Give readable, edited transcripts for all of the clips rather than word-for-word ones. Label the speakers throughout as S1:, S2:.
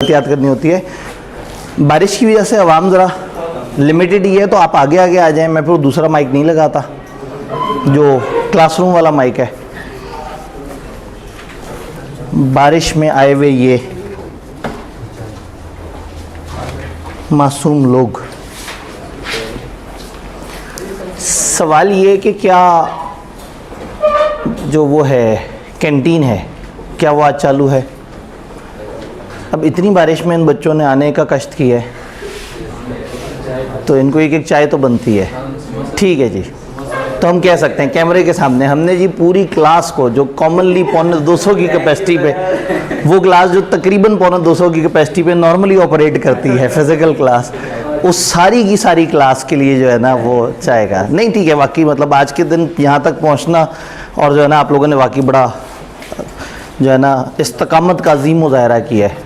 S1: एहतियात करनी होती है। बारिश की वजह से आवाम ज़रा लिमिटेड ही है, तो आप आगे आगे आ जाएं। मैं फिर दूसरा माइक नहीं लगाता जो क्लासरूम वाला माइक है। बारिश में आए हुए ये मासूम लोग, सवाल ये कि क्या जो वो है कैंटीन है, क्या वो आज चालू है? अब इतनी बारिश में इन बच्चों ने आने का कष्ट किया है, तो इनको एक एक चाय तो बनती है। ठीक है जी, तो हम कह सकते हैं कैमरे के सामने हमने जी पूरी क्लास को, जो कॉमनली 250 की कैपेसिटी पे, वो क्लास जो तकरीबन 250 की कैपेसिटी पे नॉर्मली ऑपरेट करती है फिज़िकल क्लास, उस सारी की सारी क्लास के लिए जो है ना वो चाय का नहीं। ठीक है, वाकई मतलब आज के दिन यहाँ तक पहुँचना और जो है ना आप लोगों ने वाकई बड़ा जो है ना इस्तकामत का अजीम मुजाहरा किया है।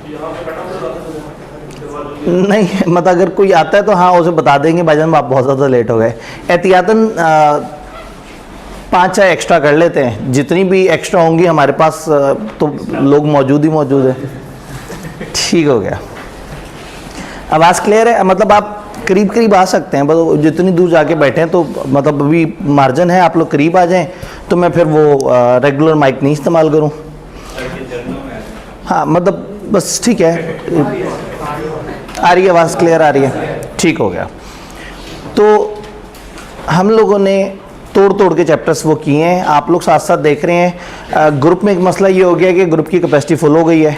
S1: नहीं मतलब अगर कोई आता है तो हाँ उसे बता देंगे भाईजान आप बहुत ज़्यादा लेट हो गए। एहतियातन 5 चाय एक्स्ट्रा कर लेते हैं, जितनी भी एक्स्ट्रा होंगी हमारे पास तो लोग मौजूद ही मौजूद है। ठीक हो गया, आवाज़ क्लियर है? मतलब आप करीब करीब आ सकते हैं, बस जितनी दूर जाके बैठे हैं तो मतलब अभी मार्जिन है, आप लोग करीब आ जाएं तो मैं फिर वो रेगुलर माइक नहीं इस्तेमाल करूं। हाँ मतलब बस ठीक है, आ रही है आवाज़ क्लियर आ रही है? ठीक हो गया। तो हम लोगों ने तोड़ तोड़ के चैप्टर्स वो किए हैं, आप लोग साथ साथ देख रहे हैं। ग्रुप में एक मसला ये हो गया कि ग्रुप की कैपेसिटी फुल हो गई है,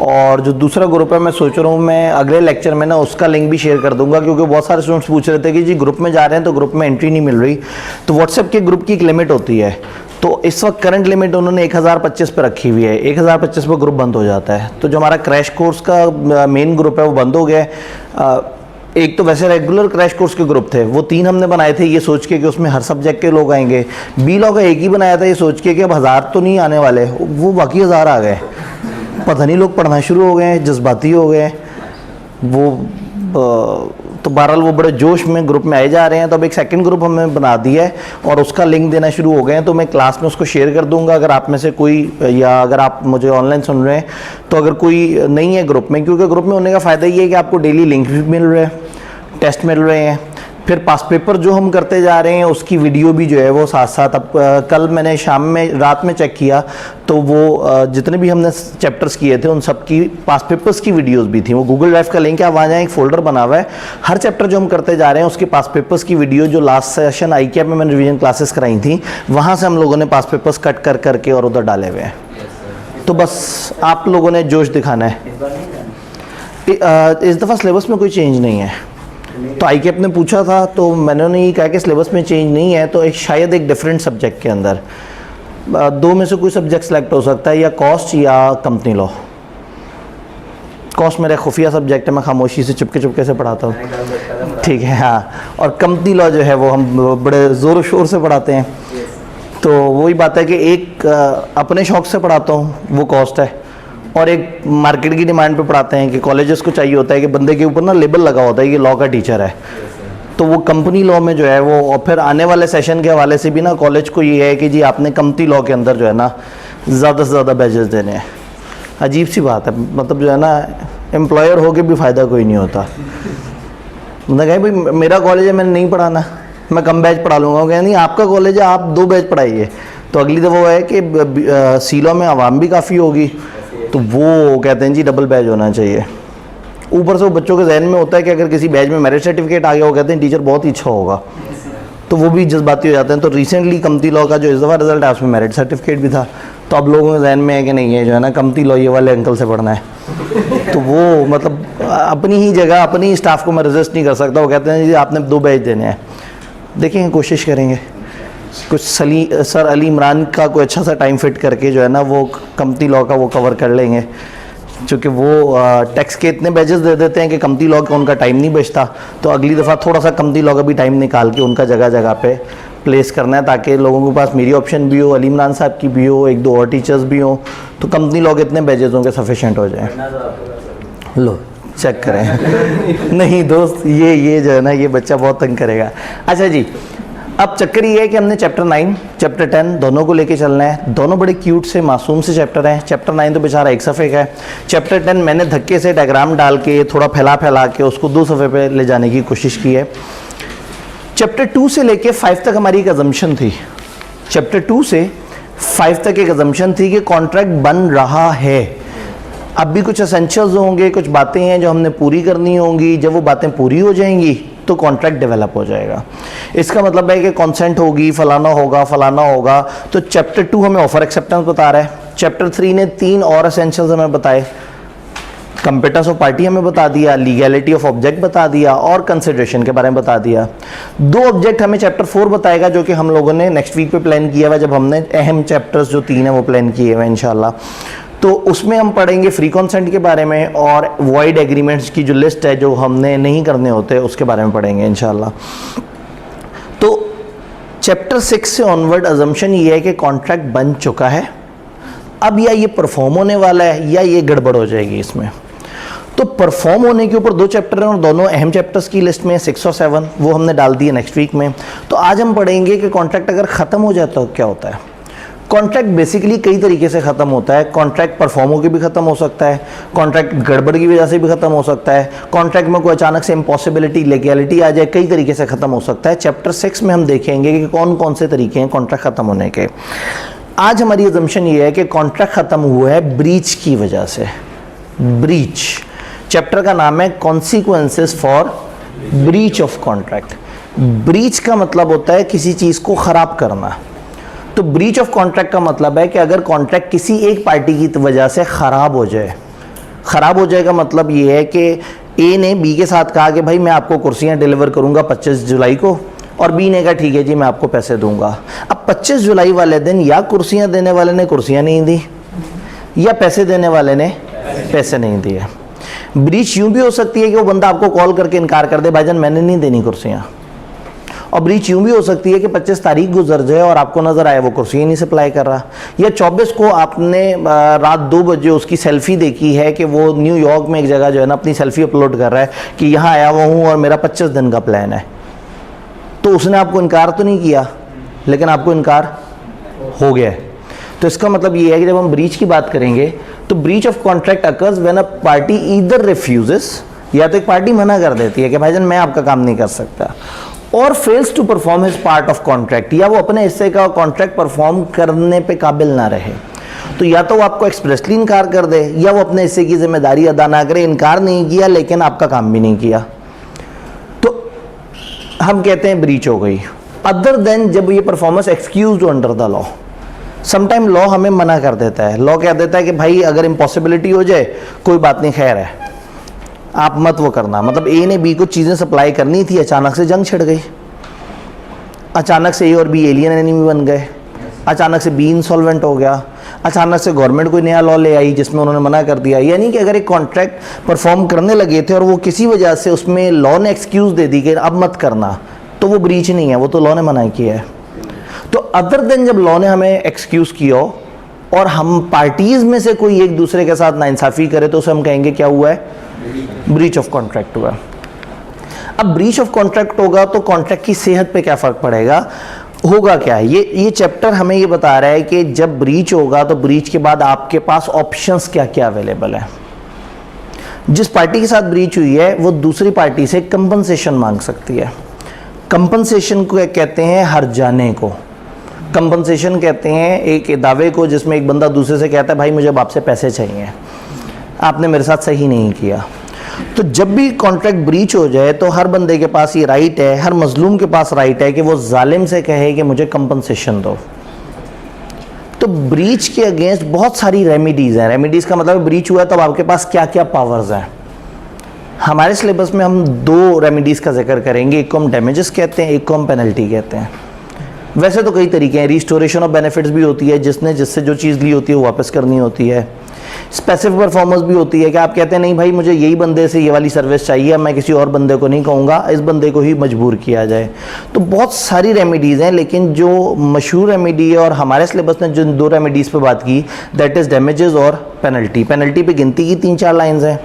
S1: और जो दूसरा ग्रुप है मैं सोच रहा हूँ मैं अगले लेक्चर में ना उसका लिंक भी शेयर कर दूंगा, क्योंकि बहुत सारे स्टूडेंट्स पूछ रहे थे कि जी ग्रुप में जा रहे हैं तो ग्रुप में एंट्री नहीं मिल रही। तो व्हाट्सएप के ग्रुप की एक लिमिट होती है, तो इस वक्त करंट लिमिट उन्होंने 1025 पे रखी हुई है। 1025 पे ग्रुप बंद हो जाता है, तो जो हमारा क्रैश कोर्स का मेन ग्रुप है वो बंद हो गया है। एक तो वैसे रेगुलर क्रैश कोर्स के ग्रुप थे, वो 3 हमने बनाए थे ये सोच के कि उसमें हर सब्जेक्ट के लोग आएंगे। बी लॉ का एक ही बनाया था ये सोच के कि अब 1000 तो नहीं आने वाले, वो बाकी 1000 आ गए। पता नहीं लोग पढ़ना शुरू हो गए हैं, जज्बाती हो गए वो तो बहरहाल वो बड़े जोश में ग्रुप में आए जा रहे हैं। तो अब एक सेकंड ग्रुप हमने बना दिया है और उसका लिंक देना शुरू हो गए हैं, तो मैं क्लास में उसको शेयर कर दूंगा। अगर आप में से कोई, या अगर आप मुझे ऑनलाइन सुन रहे हैं तो अगर कोई नहीं है ग्रुप में, क्योंकि ग्रुप में होने का फ़ायदा ये है कि आपको डेली लिंक भी मिल रहे हैं, टेस्ट मिल रहे हैं, फिर पास पेपर जो हम करते जा रहे हैं उसकी वीडियो भी जो है वो साथ साथ। अब कल मैंने शाम में रात में चेक किया तो वो जितने भी हमने चैप्टर्स किए थे उन सब की पास पेपर्स की वीडियोस भी थी। वो गूगल ड्राइव का लिंक है, आप वहाँ जाएँ, एक फोल्डर बना हुआ है, हर चैप्टर जो हम करते जा रहे हैं उसके पास पेपर्स की वीडियो, जो लास्ट सेशन ICAP में मैंने रिवीजन क्लासेस कराई थी वहाँ से हम लोगों ने पास पेपर्स कट कर करके और उधर डाले हुए हैं। तो बस आप लोगों ने जोश दिखाना है। इस दफ़ा सिलेबस में कोई चेंज नहीं है, तो ICAP ने पूछा था तो मैंने उन्हें ये कहा कि सिलेबस में चेंज नहीं है, तो शायद एक डिफरेंट सब्जेक्ट के अंदर 2 में से कोई सब्जेक्ट सेलेक्ट हो सकता है, या कॉस्ट या कंपनी लॉ। कॉस्ट मेरा खुफिया सब्जेक्ट है, मैं खामोशी से चुपके से पढ़ाता हूँ। ठीक है, हाँ। और कंपनी लॉ जो है वो हम बड़े ज़ोर शोर से पढ़ाते हैं। तो वही बात है कि एक अपने शौक़ से पढ़ाता हूँ, वो कॉस्ट है, और एक मार्केट की डिमांड पे पढ़ाते हैं कि कॉलेजेस को चाहिए होता है कि बंदे के ऊपर ना लेबल लगा होता है कि लॉ का टीचर है, तो वो कंपनी लॉ में जो है वो। और फिर आने वाले सेशन के हवाले से भी ना कॉलेज को ये है कि जी आपने कंपनी लॉ के अंदर जो है ना ज़्यादा से ज़्यादा बैचेस देने हैं। अजीब सी बात है, मतलब जो है ना एम्प्लॉयर हो के भी फ़ायदा कोई नहीं होता। मतलब कहें भाई मेरा कॉलेज है, मैंने नहीं पढ़ाना, मैं कम बैच पढ़ा लूँगा। वो कहें नहीं आपका कॉलेज है, आप 2 बैच पढ़ाइए। तो अगली दफ़ा वो है कि सी लॉ में आवाम भी काफ़ी होगी, तो वो कहते हैं जी डबल बैच होना चाहिए। ऊपर से वो बच्चों के जहन में होता है कि अगर किसी बैच में मेरिट सर्टिफिकेट आ गया, वो कहते हैं टीचर बहुत ही अच्छा होगा, तो वो भी जज्बाती हो जाते हैं। तो रिसेंटली कंपनी लॉ का जो इस दफ़ा रिजल्ट है उसमें मेरिट सर्टिफिकेट भी था, तो अब लोगों के जहन में है कि नहीं है जो है ना कंपनी लॉ ये वाले अंकल से पढ़ना है। तो वो मतलब अपनी ही जगह अपनी ही स्टाफ को मैं रजिस्ट नहीं कर सकता। वो कहते हैं जी आपने 2 बैच देने हैं, देखेंगे कोशिश करेंगे कुछ सर अली इमरान का कोई अच्छा सा टाइम फिट करके जो है ना वो कंपनी लॉ का वो कवर कर लेंगे, क्योंकि वो टैक्स के इतने बैचेस दे देते हैं कि कंपनी लॉ का उनका टाइम नहीं बचता। तो अगली दफ़ा थोड़ा सा कंपनी लॉ का भी टाइम निकाल के उनका जगह जगह पे प्लेस करना है, ताकि लोगों के पास मेरी ऑप्शन भी हो, अली इमरान साहब की भी हो, 1-2 और टीचर्स भी हो, तो कंपनी लॉ के इतने बैचेस होंगे सफिशेंट हो जाए। लो चेक करें नहीं दोस्त, ये जो है ना ये बच्चा बहुत तंग करेगा। अच्छा जी, अब चक्कर ये है कि हमने चैप्टर 9 चैप्टर 10 दोनों को लेके चलना है। दोनों बड़े क्यूट से मासूम से चैप्टर हैं। चैप्टर 9 तो बेचारा एक सफ़े का है। चैप्टर 10 मैंने धक्के से डायग्राम डाल के थोड़ा फैला के उसको 2 सफ़े पे ले जाने की कोशिश की है। चैप्टर 2 से लेके 5 तक हमारी एक अजम्पशन थी। चैप्टर 2 से 5 तक एक अजम्पशन थी कि कॉन्ट्रैक्ट बन रहा है। अब भी कुछ एसेंशियल्स होंगे, कुछ बातें हैं जो हमने पूरी करनी होंगी। जब वो बातें पूरी हो जाएंगी तो कॉन्ट्रैक्ट डेवलप हो जाएगा। इसका मतलब है कि कॉन्सेंट होगी, फलाना होगा। तो चैप्टर 2 हमें ऑफर एक्सेप्टेंस बता रहा है। चैप्टर 3 ने 3 और एसेंशियल्स हमें बताए। कंपेटेंस ऑफ पार्टी हमें बता दिया, लीगैलिटी ऑफ ऑब्जेक्ट बता दिया और कंसिडरेशन के बारे में बता दिया। 2 ऑब्जेक्ट हमें चैप्टर 4 बताएगा जो कि हम लोगों ने नेक्स्ट वीक पे प्लान किया हुआ, जब हमने अहम चैप्टर्स जो 3 है वो प्लान किए हुए इंशाल्लाह। तो उसमें हम पढ़ेंगे फ्री कंसेंट के बारे में और वॉइड एग्रीमेंट्स की जो लिस्ट है जो हमने नहीं करने होते उसके बारे में पढ़ेंगे इंशाल्लाह। तो चैप्टर 6 से ऑनवर्ड अजम्पशन ये है कि कॉन्ट्रैक्ट बन चुका है। अब या ये परफॉर्म होने वाला है या ये गड़बड़ हो जाएगी इसमें। तो परफॉर्म होने के ऊपर 2 चैप्टर हैं और दोनों अहम चैप्टर्स की लिस्ट में 6 और 7 वो हमने डाल दिए नेक्स्ट वीक में। तो आज हम पढ़ेंगे कि कॉन्ट्रैक्ट अगर ख़त्म हो जाता है तो क्या होता है। कॉन्ट्रैक्ट बेसिकली कई तरीके से ख़त्म होता है। कॉन्ट्रैक्ट परफॉर्म होकर भी ख़त्म हो सकता है, कॉन्ट्रैक्ट गड़बड़ की वजह से भी ख़त्म हो सकता है, कॉन्ट्रैक्ट में कोई अचानक से इम्पॉसिबिलिटी लीगैलिटी आ जाए, कई तरीके से ख़त्म हो सकता है। चैप्टर 6 में हम देखेंगे कि कौन कौन से तरीके हैं कॉन्ट्रैक्ट ख़त्म होने के। आज हमारी अजम्पशन ये है कि कॉन्ट्रैक्ट ख़त्म हुआ है ब्रीच की वजह से। ब्रीच चैप्टर का नाम है consequences for breach of contract. Breach का मतलब होता है किसी चीज़ को ख़राब करना। तो ब्रीच ऑफ कॉन्ट्रैक्ट का मतलब है कि अगर कॉन्ट्रैक्ट किसी एक पार्टी की वजह से ख़राब हो जाए। ख़राब हो जाएगा मतलब ये है कि ए ने बी के साथ कहा कि भाई मैं आपको कुर्सियाँ डिलीवर करूँगा 25 जुलाई को, और बी ने कहा ठीक है जी मैं आपको पैसे दूंगा। अब 25 जुलाई वाले दिन या कुर्सियाँ देने वाले ने कुर्सियाँ नहीं दी या पैसे देने वाले ने पैसे नहीं दिए। ब्रीच यूँ भी हो सकती है कि वो बंदा आपको कॉल करके इनकार कर दे, भाईजान मैंने नहीं देनी कुर्सियाँ। और ब्रीच यूँ भी हो सकती है कि 25 तारीख गुजर जाए और आपको नज़र आए वो कुर्सी ही नहीं सप्लाई कर रहा, या 24 को आपने रात 2 बजे उसकी सेल्फ़ी देखी है कि वो न्यूयॉर्क में एक जगह जो है ना अपनी सेल्फ़ी अपलोड कर रहा है कि यहाँ आया हुआ हूँ और मेरा 25 दिन का प्लान है। तो उसने आपको इनकार तो नहीं किया लेकिन आपको इनकार हो गया है। तो इसका मतलब ये है कि जब हम ब्रीच की बात करेंगे तो breach of contract occurs when a party either refuses, या तो एक पार्टी मना कर देती है कि भाईजान मैं आपका काम नहीं कर सकता, और fails to perform his part of contract, या वो अपने हिस्से का कॉन्ट्रैक्ट परफॉर्म करने पे काबिल ना रहे। तो या तो वो आपको एक्सप्रेसली इनकार कर दे या वो अपने हिस्से की जिम्मेदारी अदा ना करे। इनकार नहीं किया लेकिन आपका काम भी नहीं किया, तो हम कहते हैं ब्रीच हो गई। अदर देन जब ये performance excused under the law, sometime law हमें मना कर देता है। लॉ कह देता है कि भाई अगर इम्पॉसिबिलिटी हो जाए कोई बात नहीं, खैर है आप मत वो करना। मतलब ए ने बी को चीज़ें सप्लाई करनी थी, अचानक से जंग छिड़ गई, अचानक से ए और बी एलियन एनिमी बन गए, अचानक से बी इंसॉल्वेंट हो गया, अचानक से गवर्नमेंट कोई नया लॉ ले आई जिसमें उन्होंने मना कर दिया। यानी कि अगर एक कॉन्ट्रैक्ट परफॉर्म करने लगे थे और वो किसी वजह से उसमें लॉ ने एक्सक्यूज़ दे दी कि अब मत करना, तो वो ब्रीच नहीं है, वो तो लॉ ने मना किया है। तो अदर देन जब लॉ ने हमें एक्सक्यूज़ किया और हम पार्टीज़ में से कोई एक दूसरे के साथ नाइंसाफ़ी करे तो उसे हम कहेंगे क्या हुआ है, ब्रीच ऑफ कॉन्ट्रैक्ट हुआ। अब ब्रीच ऑफ कॉन्ट्रैक्ट होगा तो कॉन्ट्रैक्ट की सेहत पे क्या फ़र्क पड़ेगा, होगा क्या। ये चैप्टर हमें ये बता रहा है कि जब ब्रीच होगा तो ब्रीच के बाद आपके पास ऑप्शंस क्या क्या अवेलेबल है। जिस पार्टी के साथ ब्रीच हुई है वो दूसरी पार्टी से कंपनसेशन मांग सकती है। कंपनसेशन को कहते हैं हर्जाने को। कंपनसेशन कहते हैं एक दावे को जिसमें एक बंदा दूसरे से कहता है भाई मुझे अब आपसे पैसे चाहिए, आपने मेरे साथ सही नहीं किया। तो जब भी कॉन्ट्रैक्ट ब्रीच हो जाए तो हर बंदे के पास ये राइट है, हर मजलूम के पास राइट है कि वो जालिम से कहे कि मुझे कंपनसेशन दो। तो ब्रीच के अगेंस्ट बहुत सारी रेमेडीज़ हैं। रेमेडीज़ का मतलब ब्रीच हुआ है तब आपके पास क्या क्या पावर्स हैं। हमारे सिलेबस में हम 2 रेमेडीज़ का जिक्र करेंगे, एक को हम डैमेजेस कहते हैं, एक को हम पेनल्टी कहते हैं। वैसे तो कई तरीके हैं, रिस्टोरेशन ऑफ बेनिफिट्स भी होती है, जिसने जिससे जो चीज़ ली होती है वो वापस करनी होती है। स्पेसिफिक परफॉर्मेंस भी होती है कि आप कहते हैं नहीं भाई मुझे यही बंदे से ये वाली सर्विस चाहिए, मैं किसी और बंदे को नहीं कहूँगा, इस बंदे को ही मजबूर किया जाए। तो बहुत सारी रेमेडीज़ हैं, लेकिन जो मशहूर रेमेडी है और हमारे सिलेबस ने जिन 2 रेमेडीज़ पे बात की दैट इज़ डैमेजेस और पेनल्टी। पेनल्टी पे गिनती की 3-4 लाइन्स हैं,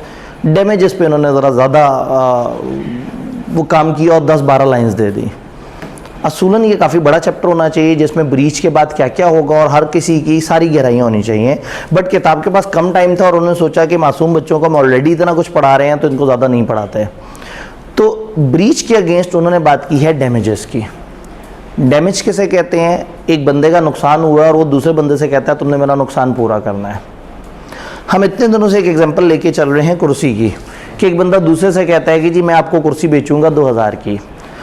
S1: डैमेजेस पे उन्होंने ज़रा ज़्यादा वो काम किया और 10-12 लाइन्स दे दी। असूलन ये काफ़ी बड़ा चैप्टर होना चाहिए जिसमें ब्रीच के बाद क्या क्या होगा और हर किसी की सारी गहराइयाँ होनी चाहिए, बट किताब के पास कम टाइम था और उन्होंने सोचा कि मासूम बच्चों को हम ऑलरेडी इतना कुछ पढ़ा रहे हैं तो इनको ज़्यादा नहीं पढ़ाते। तो ब्रीच के अगेंस्ट उन्होंने बात की है डैमेजेस की। डैमेज किसे कहते हैं? एक बंदे का नुकसान हुआ और वो दूसरे बंदे से कहता है तुमने मेरा नुकसान पूरा करना है। हम इतने दिनों से एक एग्जांपल लेके चल रहे हैं कुर्सी की, कि एक बंदा दूसरे से कहता है कि जी मैं आपको कुर्सी बेचूंगा 2000 की।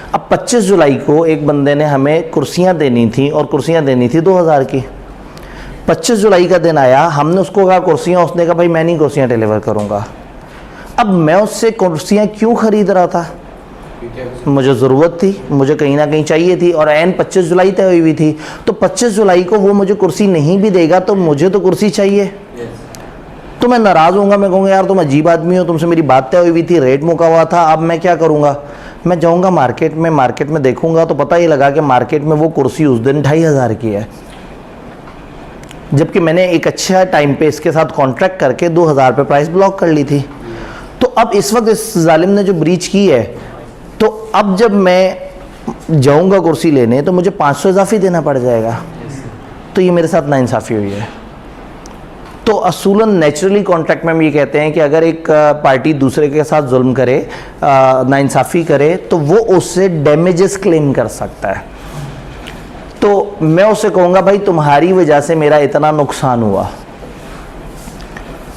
S1: अब 25 जुलाई को एक बंदे ने हमें कुर्सियां देनी थी और कुर्सियां देनी थी 2000 की। 25 जुलाई का दिन आया, हमने उसको कहा कुर्सियां, उसने कहा भाई मैं नहीं कुर्सियां डिलीवर करूंगा। अब मैं उससे कुर्सियां क्यों खरीद रहा था? मुझे ज़रूरत थी, मुझे कहीं ना कहीं चाहिए थी और एन 25 जुलाई तय हुई हुई थी। तो 25 जुलाई को वो मुझे कुर्सी नहीं भी देगा तो मुझे तो कुर्सी चाहिए। तो मैं नाराज़ होऊंगा, मैं कहूँगा यार तुम अजीब आदमी हो, तुमसे मेरी बात तय हुई थी, रेट मुका हुआ था, अब मैं क्या करूँगा? मैं जाऊँगा मार्केट में देखूँगा तो पता ही लगा कि मार्केट में वो कुर्सी उस दिन 2500 की है, जबकि मैंने एक अच्छा टाइम पे इसके साथ कॉन्ट्रैक्ट करके 2000 पे प्राइस ब्लॉक कर ली थी। तो अब इस वक्त इस जालिम ने जो ब्रीच की है, तो अब जब मैं जाऊँगा कुर्सी लेने तो मुझे 500 इजाफी देना पड़ जाएगा। तो ये मेरे साथ नाइंसाफ़ी हुई है। तो असूलन नेचुरली कॉन्ट्रैक्ट में हम ये कहते हैं कि अगर एक पार्टी दूसरे के साथ जुल्म करे, नाइंसाफ़ी करे, तो वो उससे डैमेजेस क्लेम कर सकता है। तो मैं उससे कहूँगा भाई तुम्हारी वजह से मेरा इतना नुकसान हुआ,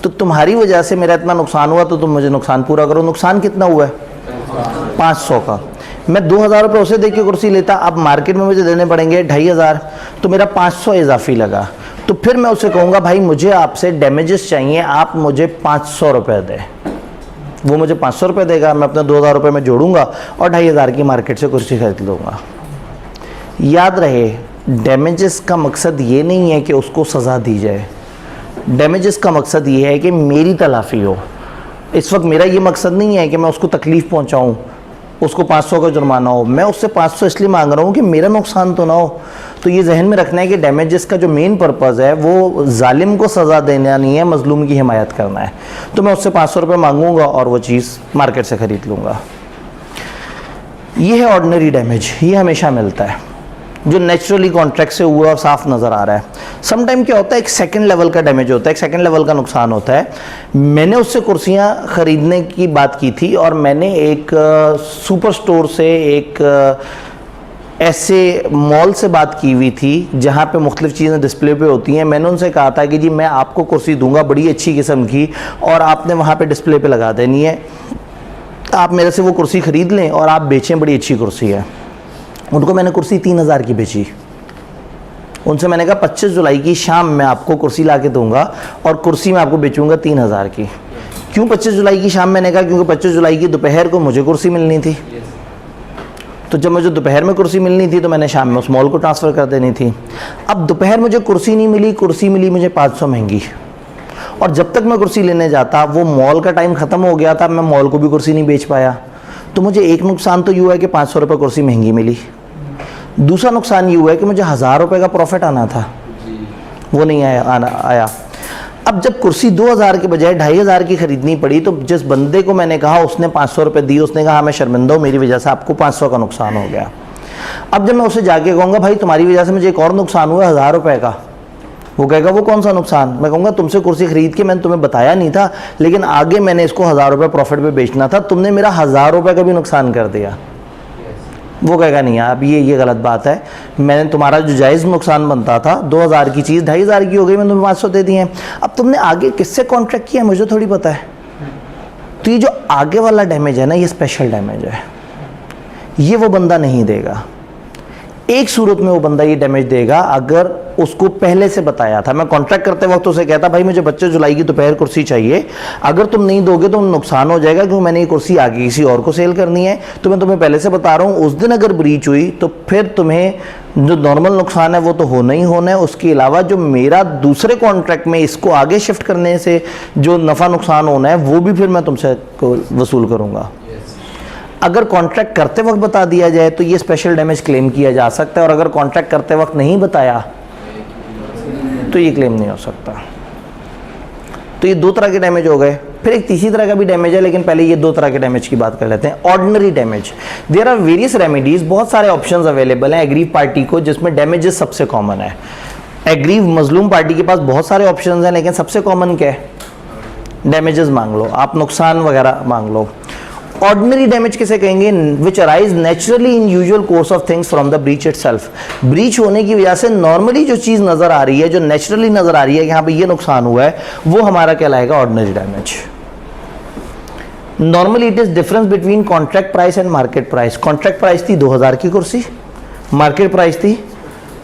S1: तो तुम्हारी वजह से मेरा इतना नुकसान हुआ तो तुम मुझे नुकसान पूरा करो। नुकसान कितना हुआ है? 500 का। मैं 2000 रुपये उसे दे के कुर्सी लेता, अब मार्केट में मुझे देने पड़ेंगे 2500, तो मेरा 500 इजाफी लगा। तो फिर मैं उसे कहूँगा भाई मुझे आपसे डैमेजेस चाहिए, आप मुझे 500 रुपये दें। वो मुझे 500 रुपये देगा, मैं अपने 2000 रुपये में जोड़ूंगा और 2500 की मार्केट से कुर्सी खरीद लूँगा। याद रहे, डैमेजेस का मकसद ये नहीं है कि उसको सज़ा दी जाए, डैमेजेस का मकसद ये है कि मेरी तलाफ़ी हो। इस वक्त मेरा ये मकसद नहीं है कि मैं उसको तकलीफ़ पहुँचाऊँ, उसको 500 का जुर्माना हो। मैं उससे 500 इसलिए मांग रहा हूँ कि मेरा नुकसान तो ना हो। तो ये जहन में रखना है कि डैमेजेस का जो मेन पर्पज़ है वो जालिम को सज़ा देना नहीं है, मजलूम की हिमायत करना है। तो मैं उससे 500 रुपये मांगूंगा और वो चीज़ मार्केट से ख़रीद लूँगा। ये है ऑर्डिनरी डैमेज, ये हमेशा मिलता है जो नेचुरली कॉन्ट्रैक्ट से हुआ और साफ नज़र आ रहा है। समटाइम क्या होता है, एक सेकंड लेवल का डैमेज होता है, एक सेकंड लेवल का नुकसान होता है। मैंने उससे कुर्सियां ख़रीदने की बात की थी और मैंने एक सुपर स्टोर से, एक ऐसे मॉल से बात की हुई थी जहाँ पे मुख्तलिफ़ चीज़ें डिस्प्ले पे होती हैं। मैंने उनसे कहा था कि जी मैं आपको कुर्सी दूंगा बड़ी अच्छी किस्म की और आपने वहाँ पे डिस्प्ले पे लगा देनी है, आप मेरे से वो कुर्सी ख़रीद लें और आप बेचें, बड़ी अच्छी कुर्सी है। उनको मैंने कुर्सी 3000 की बेची। उनसे मैंने कहा 25 जुलाई की शाम मैं आपको कुर्सी ला के दूँगा और कुर्सी मैं आपको बेचूँगा 3000 की। क्यों 25 जुलाई की शाम? मैंने कहा क्योंकि 25 जुलाई की दोपहर को मुझे कुर्सी मिलनी थी। तो जब मुझे दोपहर में कुर्सी मिलनी थी तो मैंने शाम में उस मॉल को ट्रांसफ़र कर देनी थी। अब दोपहर मुझे कुर्सी नहीं मिली, कुर्सी मिली मुझे 500 महंगी, और जब तक मैं कुर्सी लेने जाता वो मॉल का टाइम ख़त्म हो गया था, मैं मॉल को भी कुर्सी नहीं बेच पाया। तो मुझे एक नुकसान तो ये हुआ कि 500 रुपये कुर्सी महंगी मिली। दूसरा नुकसान ये हुआ कि मुझे 1000 रुपये का प्रॉफिट आना था, वो नहीं आया। अब जब कुर्सी 2000 के बजाय 2500 की ख़रीदनी पड़ी तो जिस बंदे को मैंने कहा उसने 500 रुपये दी, उसने कहा मैं शर्मिंदा हूँ, मेरी वजह से आपको 500 का नुकसान हो गया। अब जब मैं उसे जाके कहूँगा भाई तुम्हारी वजह से मुझे एक और नुकसान हुआ 1000 रुपये का, वो कहेगा वो कौन सा नुकसान? मैं कहूँगा तुमसे कुर्सी ख़रीद के मैंने तुम्हें बताया नहीं था, लेकिन आगे मैंने इसको 1000 रुपये प्रॉफिट पे बेचना था, तुमने मेरा 1000 रुपये का भी नुकसान कर दिया। वो कहेगा नहीं यार अब ये गलत बात है, मैंने तुम्हारा जो जायज़ नुकसान बनता था 2000 की चीज़ 2500 की हो गई, मैंने तुम्हें 500 दे दी है। अब तुमने आगे किससे कॉन्ट्रैक्ट किया मुझे थोड़ी पता है। तो ये जो आगे वाला डैमेज है ना, ये स्पेशल डैमेज है, ये वो बंदा नहीं देगा। एक सूरत में वो बंदा ये डैमेज देगा अगर उसको पहले से बताया था। मैं कॉन्ट्रैक्ट करते वक्त उसे कहता भाई मुझे 25 जुलाई की दोपहर कुर्सी चाहिए, अगर तुम नहीं दोगे तो नुकसान हो जाएगा क्योंकि मैंने ये कुर्सी आगे किसी और को सेल करनी है, तो मैं तुम्हें पहले से बता रहा हूँ। उस दिन अगर ब्रीच हुई तो फिर तुम्हें जो नॉर्मल नुकसान है वो तो होना ही होना है, उसके अलावा जो मेरा दूसरे कॉन्ट्रैक्ट में इसको आगे शिफ्ट करने से जो नफ़ा नुकसान होना है वो भी फिर मैं तुमसे वसूल करूँगा। अगर कॉन्ट्रैक्ट करते वक्त बता दिया जाए तो ये स्पेशल डैमेज क्लेम किया जा सकता है, और अगर कॉन्ट्रैक्ट करते वक्त नहीं बताया तो ये क्लेम नहीं हो सकता। तो ये दो तरह के डैमेज हो गए। फिर एक तीसरी तरह का भी डैमेज है, लेकिन पहले ये दो तरह के डैमेज की बात कर लेते हैं। Ordinary damage, there are various remedies, बहुत सारे ऑप्शंस अवेलेबल हैं एग्रीव पार्टी को, जिसमें डैमेजेस सबसे कॉमन है। एग्रीव मजलूम पार्टी के पास बहुत सारे ऑप्शंस हैं, लेकिन सबसे कॉमन क्या है? डैमेजेस मांग लो आप, नुकसान वगैरह मांग लो। ऑर्डिनरी डैमेज किसे कहेंगे? विच arise naturally in usual course of things from the breach itself. Breach होने की वजह से नॉर्मली जो चीज नजर आ रही है, जो नेचुरली नजर आ रही है कि हाँ भाई ये नुकसान हुआ है, वो हमारा कहलाएगा ordinary damage. Normally it is difference between contract price and market price. Contract price थी 2000 की कुर्सी, मार्केट प्राइस थी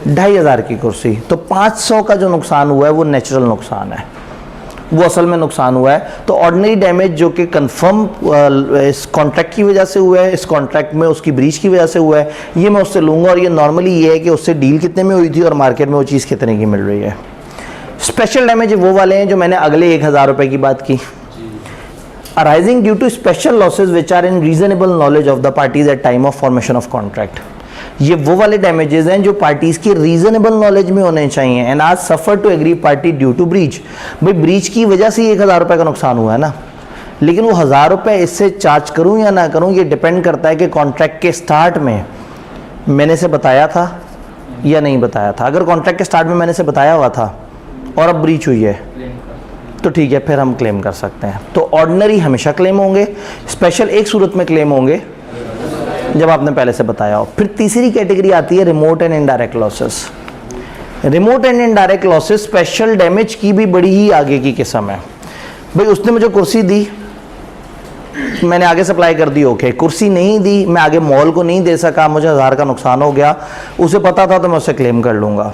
S1: 2500 की कुर्सी, तो 500 का जो नुकसान हुआ है वो नेचुरल नुकसान है, वो असल में नुकसान हुआ है। तो ऑर्डिनरी डैमेज जो कि कंफर्म इस कॉन्ट्रैक्ट की वजह से हुआ है, इस कॉन्ट्रैक्ट में उसकी ब्रीच की वजह से हुआ है, ये मैं उससे लूँगा, और ये नॉर्मली ये है कि उससे डील कितने में हुई थी और मार्केट में वो चीज़ कितने की मिल रही है। स्पेशल डैमेज वो वाले हैं जो मैंने अगले 1000 रुपये की बात की। Arising due to special losses which are in reasonable knowledge of the parties at time of formation of contract. ये वो वाले डैमेजेस हैं जो पार्टीज की रीजनेबल नॉलेज में होने चाहिए। एंड आज suffer to aggrieved party due to breach, भाई ब्रीच की वजह से 1000 रुपये का नुकसान हुआ है ना, लेकिन वो 1000 रुपये इससे चार्ज करूं या ना करूं, ये डिपेंड करता है कि कॉन्ट्रैक्ट के स्टार्ट में मैंने से बताया था या नहीं बताया था। अगर कॉन्ट्रैक्ट के स्टार्ट में मैंने से बताया हुआ था और अब ब्रीच हुई है तो ठीक है, फिर हम क्लेम कर सकते हैं। तो ऑर्डिनरी हमेशा क्लेम होंगे, स्पेशल एक सूरत में क्लेम होंगे जब आपने पहले से बताया हो। फिर तीसरी कैटेगरी आती है remote and indirect losses. Remote and indirect losses special damage की भी बड़ी ही आगे की किस्म है। भाई उसने मुझे कुर्सी दी, मैंने आगे सप्लाई कर दी, ओके। कुर्सी नहीं दी, मैं आगे मॉल को नहीं दे सका, मुझे 1000 का नुकसान हो गया, उसे पता था तो मैं उससे क्लेम कर लूँगा।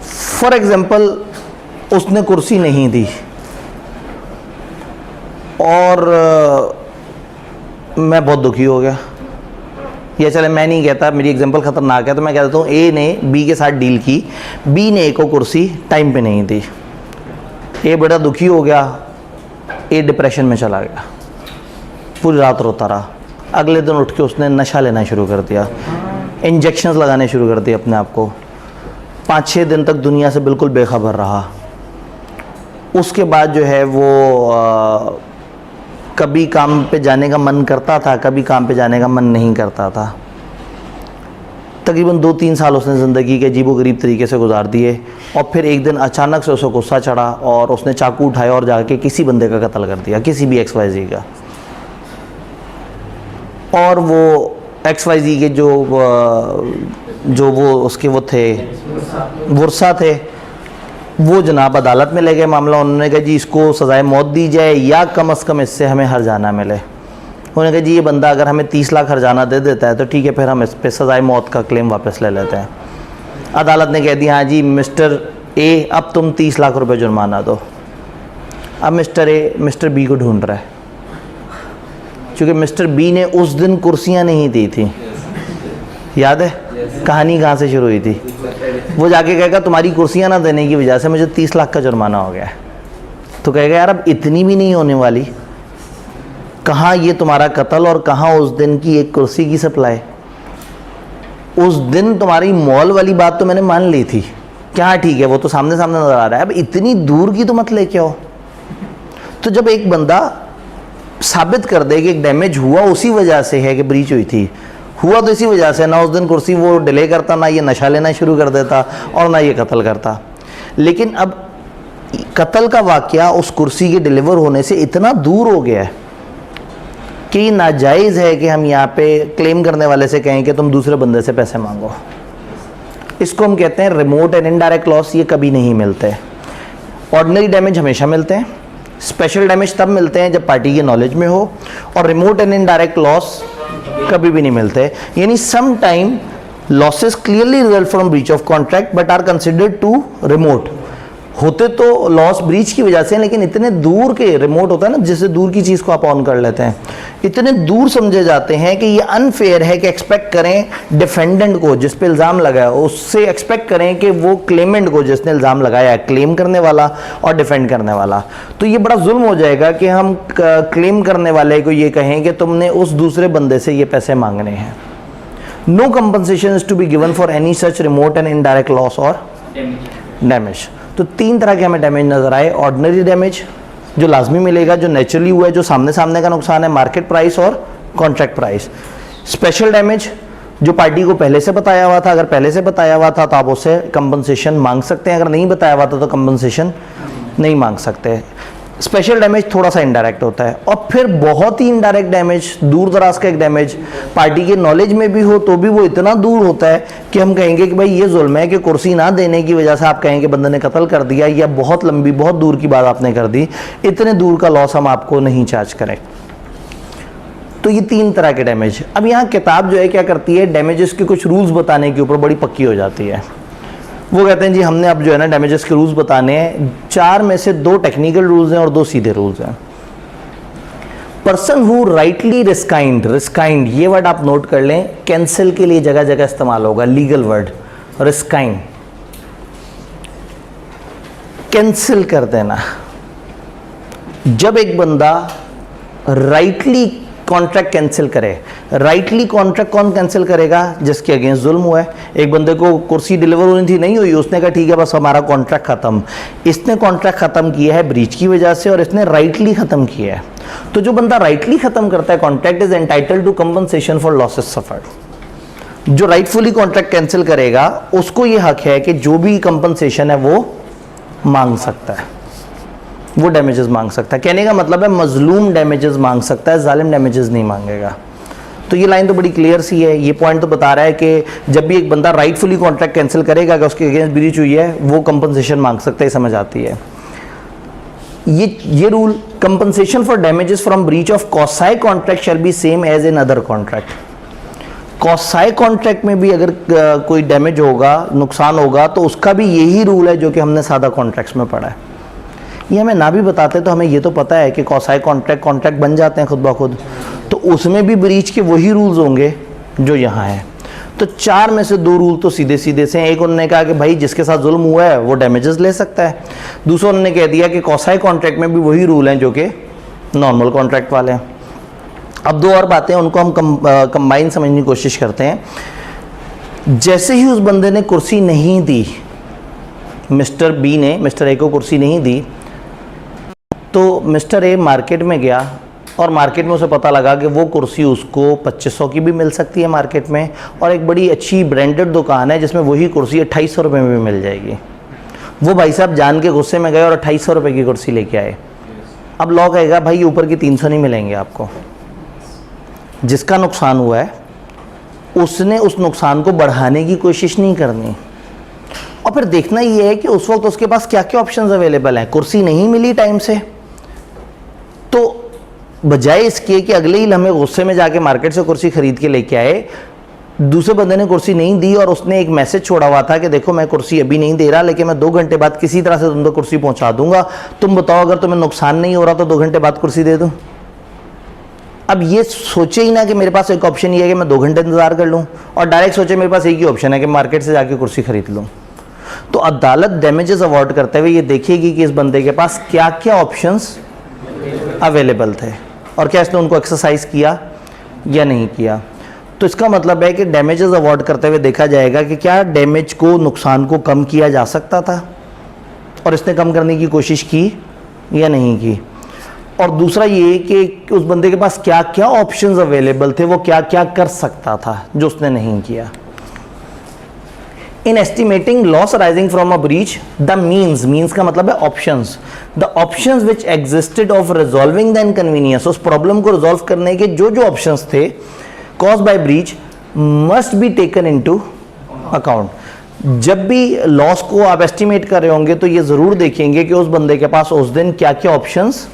S1: फॉर एग्जाम्पल उसने कुर्सी नहीं दी और मैं बहुत दुखी हो गया, या चले मैं नहीं कहता, मेरी एग्जांपल खतरनाक है, तो मैं कहता हूँ ए ने बी के साथ डील की, बी ने ए को कुर्सी टाइम पे नहीं दी, ए बड़ा दुखी हो गया, ए डिप्रेशन में चला गया, पूरी रात रोता रहा। अगले दिन उठ के उसने नशा लेना शुरू कर दिया, इंजेक्शंस लगाने शुरू कर दिए अपने आप को, 5-6 दिन तक दुनिया से बिल्कुल बेखबर रहा। उसके बाद जो है वो कभी काम पे जाने का मन करता था, कभी काम पे जाने का मन नहीं करता था। तकरीबन 2-3 साल उसने ज़िंदगी के अजीबोगरीब तरीके से गुजार दिए, और फिर एक दिन अचानक से उसे गुस्सा चढ़ा और उसने चाकू उठाया और जाके किसी बंदे का कत्ल कर दिया, किसी भी XYZ का। और वो XYZ के जो वो उसके वो थे वर्सा थे, वो जनाब अदालत में ले गए मामला। उन्होंने कहा जी इसको सज़ाए मौत दी जाए या कम से कम इससे हमें हर्जाना मिले। उन्होंने कहा जी ये बंदा अगर हमें 30 लाख हर्जाना दे देता है तो ठीक है, फिर हम इस पे सज़ाए मौत का क्लेम वापस ले लेते हैं। अदालत ने कह दिया हाँ जी मिस्टर ए अब तुम 30 लाख रुपए जुर्माना दो। अब मिस्टर ए मिस्टर बी को ढूंढ रहा है, क्योंकि मिस्टर बी ने उस दिन कुर्सियाँ नहीं दी थी, याद है कहानी कहाँ से शुरू हुई थी। वो जाके कहेगा तुम्हारी कुर्सियाँ ना देने की वजह से मुझे 30 लाख का जुर्माना हो गया है। तो कहेगा यार अब इतनी भी नहीं होने वाली, कहाँ ये तुम्हारा कत्ल और कहाँ उस दिन की एक कुर्सी की सप्लाई। उस दिन तुम्हारी मॉल वाली बात तो मैंने मान ली थी, क्या ठीक है वो तो सामने सामने नजर आ रहा है, अब इतनी दूर की तो मत लेके आओ। तो जब एक बंदा साबित कर दे कि एक डैमेज हुआ उसी वजह से है कि ब्रीच हुई थी, हुआ तो इसी वजह से, ना उस दिन कुर्सी वो डिले करता, ना ये नशा लेना शुरू कर देता और ना ये कत्ल करता। लेकिन अब कत्ल का वाकया उस कुर्सी के डिलीवर होने से इतना दूर हो गया है कि नाजायज़ है कि हम यहाँ पे क्लेम करने वाले से कहें कि तुम दूसरे बंदे से पैसे मांगो। इसको हम कहते हैं रिमोट एंड इनडायरेक्ट लॉस। ये कभी नहीं मिलते। ऑर्डिनरी डैमेज हमेशा मिलते हैं, स्पेशल डैमेज तब मिलते हैं जब पार्टी की नॉलेज में हो, और रिमोट एंड इनडायरेक्ट लॉस कभी भी नहीं मिलते। यानी some time losses clearly result from breach of contract but are considered too remote. होते तो लॉस ब्रीच की वजह से, लेकिन इतने दूर के, रिमोट होता है ना जिससे दूर की चीज़ को आप ऑन कर लेते हैं, इतने दूर समझे जाते हैं कि ये अनफेयर है कि एक्सपेक्ट करें डिफेंडेंट को जिस पे इल्ज़ाम लगाया उससे एक्सपेक्ट करें कि वो क्लेमेंट को जिसने इल्ज़ाम लगाया है, क्लेम करने वाला और डिफेंड करने वाला। तो ये बड़ा जुल्म हो जाएगा कि हम क्लेम करने वाले को ये कहें कि तुमने उस दूसरे बंदे से ये पैसे मांगने हैं। No compensation is to be given for any such remote and indirect loss और डैमेज। तो 3 तरह के हमें डैमेज नजर आए, ऑर्डिनरी डैमेज, जो लाजमी मिलेगा, जो नेचुरली हुआ है, जो सामने सामने का नुकसान है, मार्केट प्राइस और कॉन्ट्रैक्ट प्राइस। स्पेशल डैमेज जो पार्टी को पहले से बताया हुआ था, अगर पहले से बताया हुआ था तो आप उससे कंपनसेशन मांग सकते हैं, अगर नहीं बताया हुआ था तो कंपनसेशन नहीं मांग सकते। स्पेशल डैमेज थोड़ा सा इनडायरेक्ट होता है। और फिर बहुत ही इनडायरेक्ट डैमेज, दूर दराज का एक डैमेज, पार्टी के नॉलेज में भी हो तो भी वो इतना दूर होता है कि हम कहेंगे कि भाई ये जुल्म है कि कुर्सी ना देने की वजह से आप कहेंगे बंदे ने कत्ल कर दिया, या बहुत लंबी बहुत दूर की बात आपने कर दी, इतने दूर का लॉस हम आपको नहीं चार्ज करें। तो ये 3 तरह के डैमेज। अब यहाँ किताब जो है क्या करती है, डैमेजेस के कुछ रूल्स बताने के ऊपर बड़ी पक्की हो जाती है। वो कहते हैं जी हमने अब जो है ना डैमेजेस के रूल्स बताने हैं, 4 में से 2 टेक्निकल रूल्स हैं और 2 सीधे रूल्स हैं। पर्सन हु राइटली रिस्काइंड, रिस्काइंड ये वर्ड आप नोट कर लें, कैंसिल के लिए जगह जगह इस्तेमाल होगा, लीगल वर्ड रिस्काइंड, कैंसिल कर देना। जब एक बंदा राइटली कॉन्ट्रैक्ट कैंसिल करे, राइटली कॉन्ट्रैक्ट कौन कैंसिल करेगा, जिसके अगेंस्ट जुल्म हुआ है। एक बंदे को कुर्सी डिलीवर होनी थी, नहीं हुई, उसने कहा ठीक है बस हमारा कॉन्ट्रैक्ट खत्म। इसने कॉन्ट्रैक्ट खत्म किया है ब्रीच की वजह से और इसने राइटली खत्म किया है। तो जो बंदा राइटली खत्म करता है contract is entitled to compensation for losses suffered. जो राइटफुली कॉन्ट्रैक्ट कैंसिल करेगा उसको ये हक है कि जो भी कंपनसेशन है वो मांग सकता है, वो डैमेजेस मांग सकता है। कहने का मतलब है मजलूम डैमेजेस मांग सकता है, जालिम डैमेजेस नहीं मांगेगा। तो ये लाइन तो बड़ी क्लियर सी है। ये पॉइंट तो बता रहा है कि जब भी एक बंदा राइटफुली कॉन्ट्रैक्ट कैंसिल करेगा कि उसके अगेंस्ट ब्रीच हुई है, वो कंपनसेशन मांग सकता है, समझ आती है। ये rule, compensation for damages from breach of quasi contract shall be same as in other contract. Quasi contract में भी अगर कोई डैमेज होगा, नुकसान होगा, तो उसका भी यही रूल है जो कि हमने सादा कॉन्ट्रैक्ट्स में पढ़ा है। ये हमें ना भी बताते तो हमें ये तो पता है कि कॉसाई कॉन्ट्रैक्ट बन जाते हैं खुद ब खुद, तो उसमें भी ब्रीच के वही रूल्स होंगे जो यहाँ है। तो 4 में से 2 रूल तो सीधे सीधे से हैं। एक उन्होंने कहा कि भाई जिसके साथ जुल्म हुआ है वो डैमेजेस ले सकता है। दूसरा उन्होंने कह दिया कि कॉसाई कॉन्ट्रैक्ट में भी वही रूल हैं जो कि नॉर्मल कॉन्ट्रैक्ट वाले हैं। अब 2 और बातें उनको हम कंबाइन समझने की कोशिश करते हैं। जैसे ही उस बंदे ने कुर्सी नहीं दी, मिस्टर बी ने मिस्टर ए को कुर्सी नहीं दी, तो मिस्टर ए मार्केट में गया और मार्केट में उसे पता लगा कि वो कुर्सी उसको 2500 की भी मिल सकती है मार्केट में, और एक बड़ी अच्छी ब्रांडेड दुकान है जिसमें वही कुर्सी 2800 रुपये में भी मिल जाएगी। वो भाई साहब जान के गुस्से में गए और 2800 रुपये की कुर्सी लेके आए। अब लॉ कहेगा भाई ऊपर की 300 नहीं मिलेंगे आपको। जिसका नुकसान हुआ है उसने उस नुकसान को बढ़ाने की कोशिश नहीं करनी, और फिर देखना ये है कि उस वक्त उसके पास क्या क्या ऑप्शंस अवेलेबल हैं। कुर्सी नहीं मिली टाइम से, तो बजाय इसके कि अगले ही लम्हे गुस्से में जाके मार्केट से कुर्सी खरीद के लेके आए, दूसरे बंदे ने कुर्सी नहीं दी और उसने एक मैसेज छोड़ा हुआ था कि देखो मैं कुर्सी अभी नहीं दे रहा, लेकिन मैं 2 घंटे बाद किसी तरह से तुम तक कुर्सी पहुंचा दूंगा, तुम बताओ अगर तुम्हें नुकसान नहीं हो रहा तो 2 घंटे बाद कुर्सी दे दूं। अब ये सोचे ही ना कि मेरे पास एक ऑप्शन ये है कि मैं 2 घंटे इंतजार कर लूँ, और डायरेक्ट सोचे मेरे पास एक ही ऑप्शन है कि मार्केट से जाके कुर्सी खरीद लूँ। तो अदालत डैमेजेस अवॉर्ड करते हुए ये देखेगी कि इस बंदे के पास क्या क्या ऑप्शंस अवेलेबल थे और क्या इसने उनको एक्सरसाइज किया या नहीं किया। तो इसका मतलब है कि डैमेजेस अवॉर्ड करते हुए देखा जाएगा कि क्या डैमेज को, नुकसान को कम किया जा सकता था और इसने कम करने की कोशिश की या नहीं की। और दूसरा ये कि उस बंदे के पास क्या क्या ऑप्शंस अवेलेबल थे, वो क्या क्या कर सकता था जो उसने नहीं किया। In estimating loss arising from a breach, the means का मतलब है options, the options which existed of resolving the inconvenience, उस प्रॉब्लम को रिजॉल्व करने के जो जो ऑप्शंस थे cause by breach must be taken into account. जब भी लॉस को आप एस्टिमेट कर रहे होंगे तो ये जरूर देखेंगे कि उस बंदे के पास उस दिन क्या क्या ऑप्शंस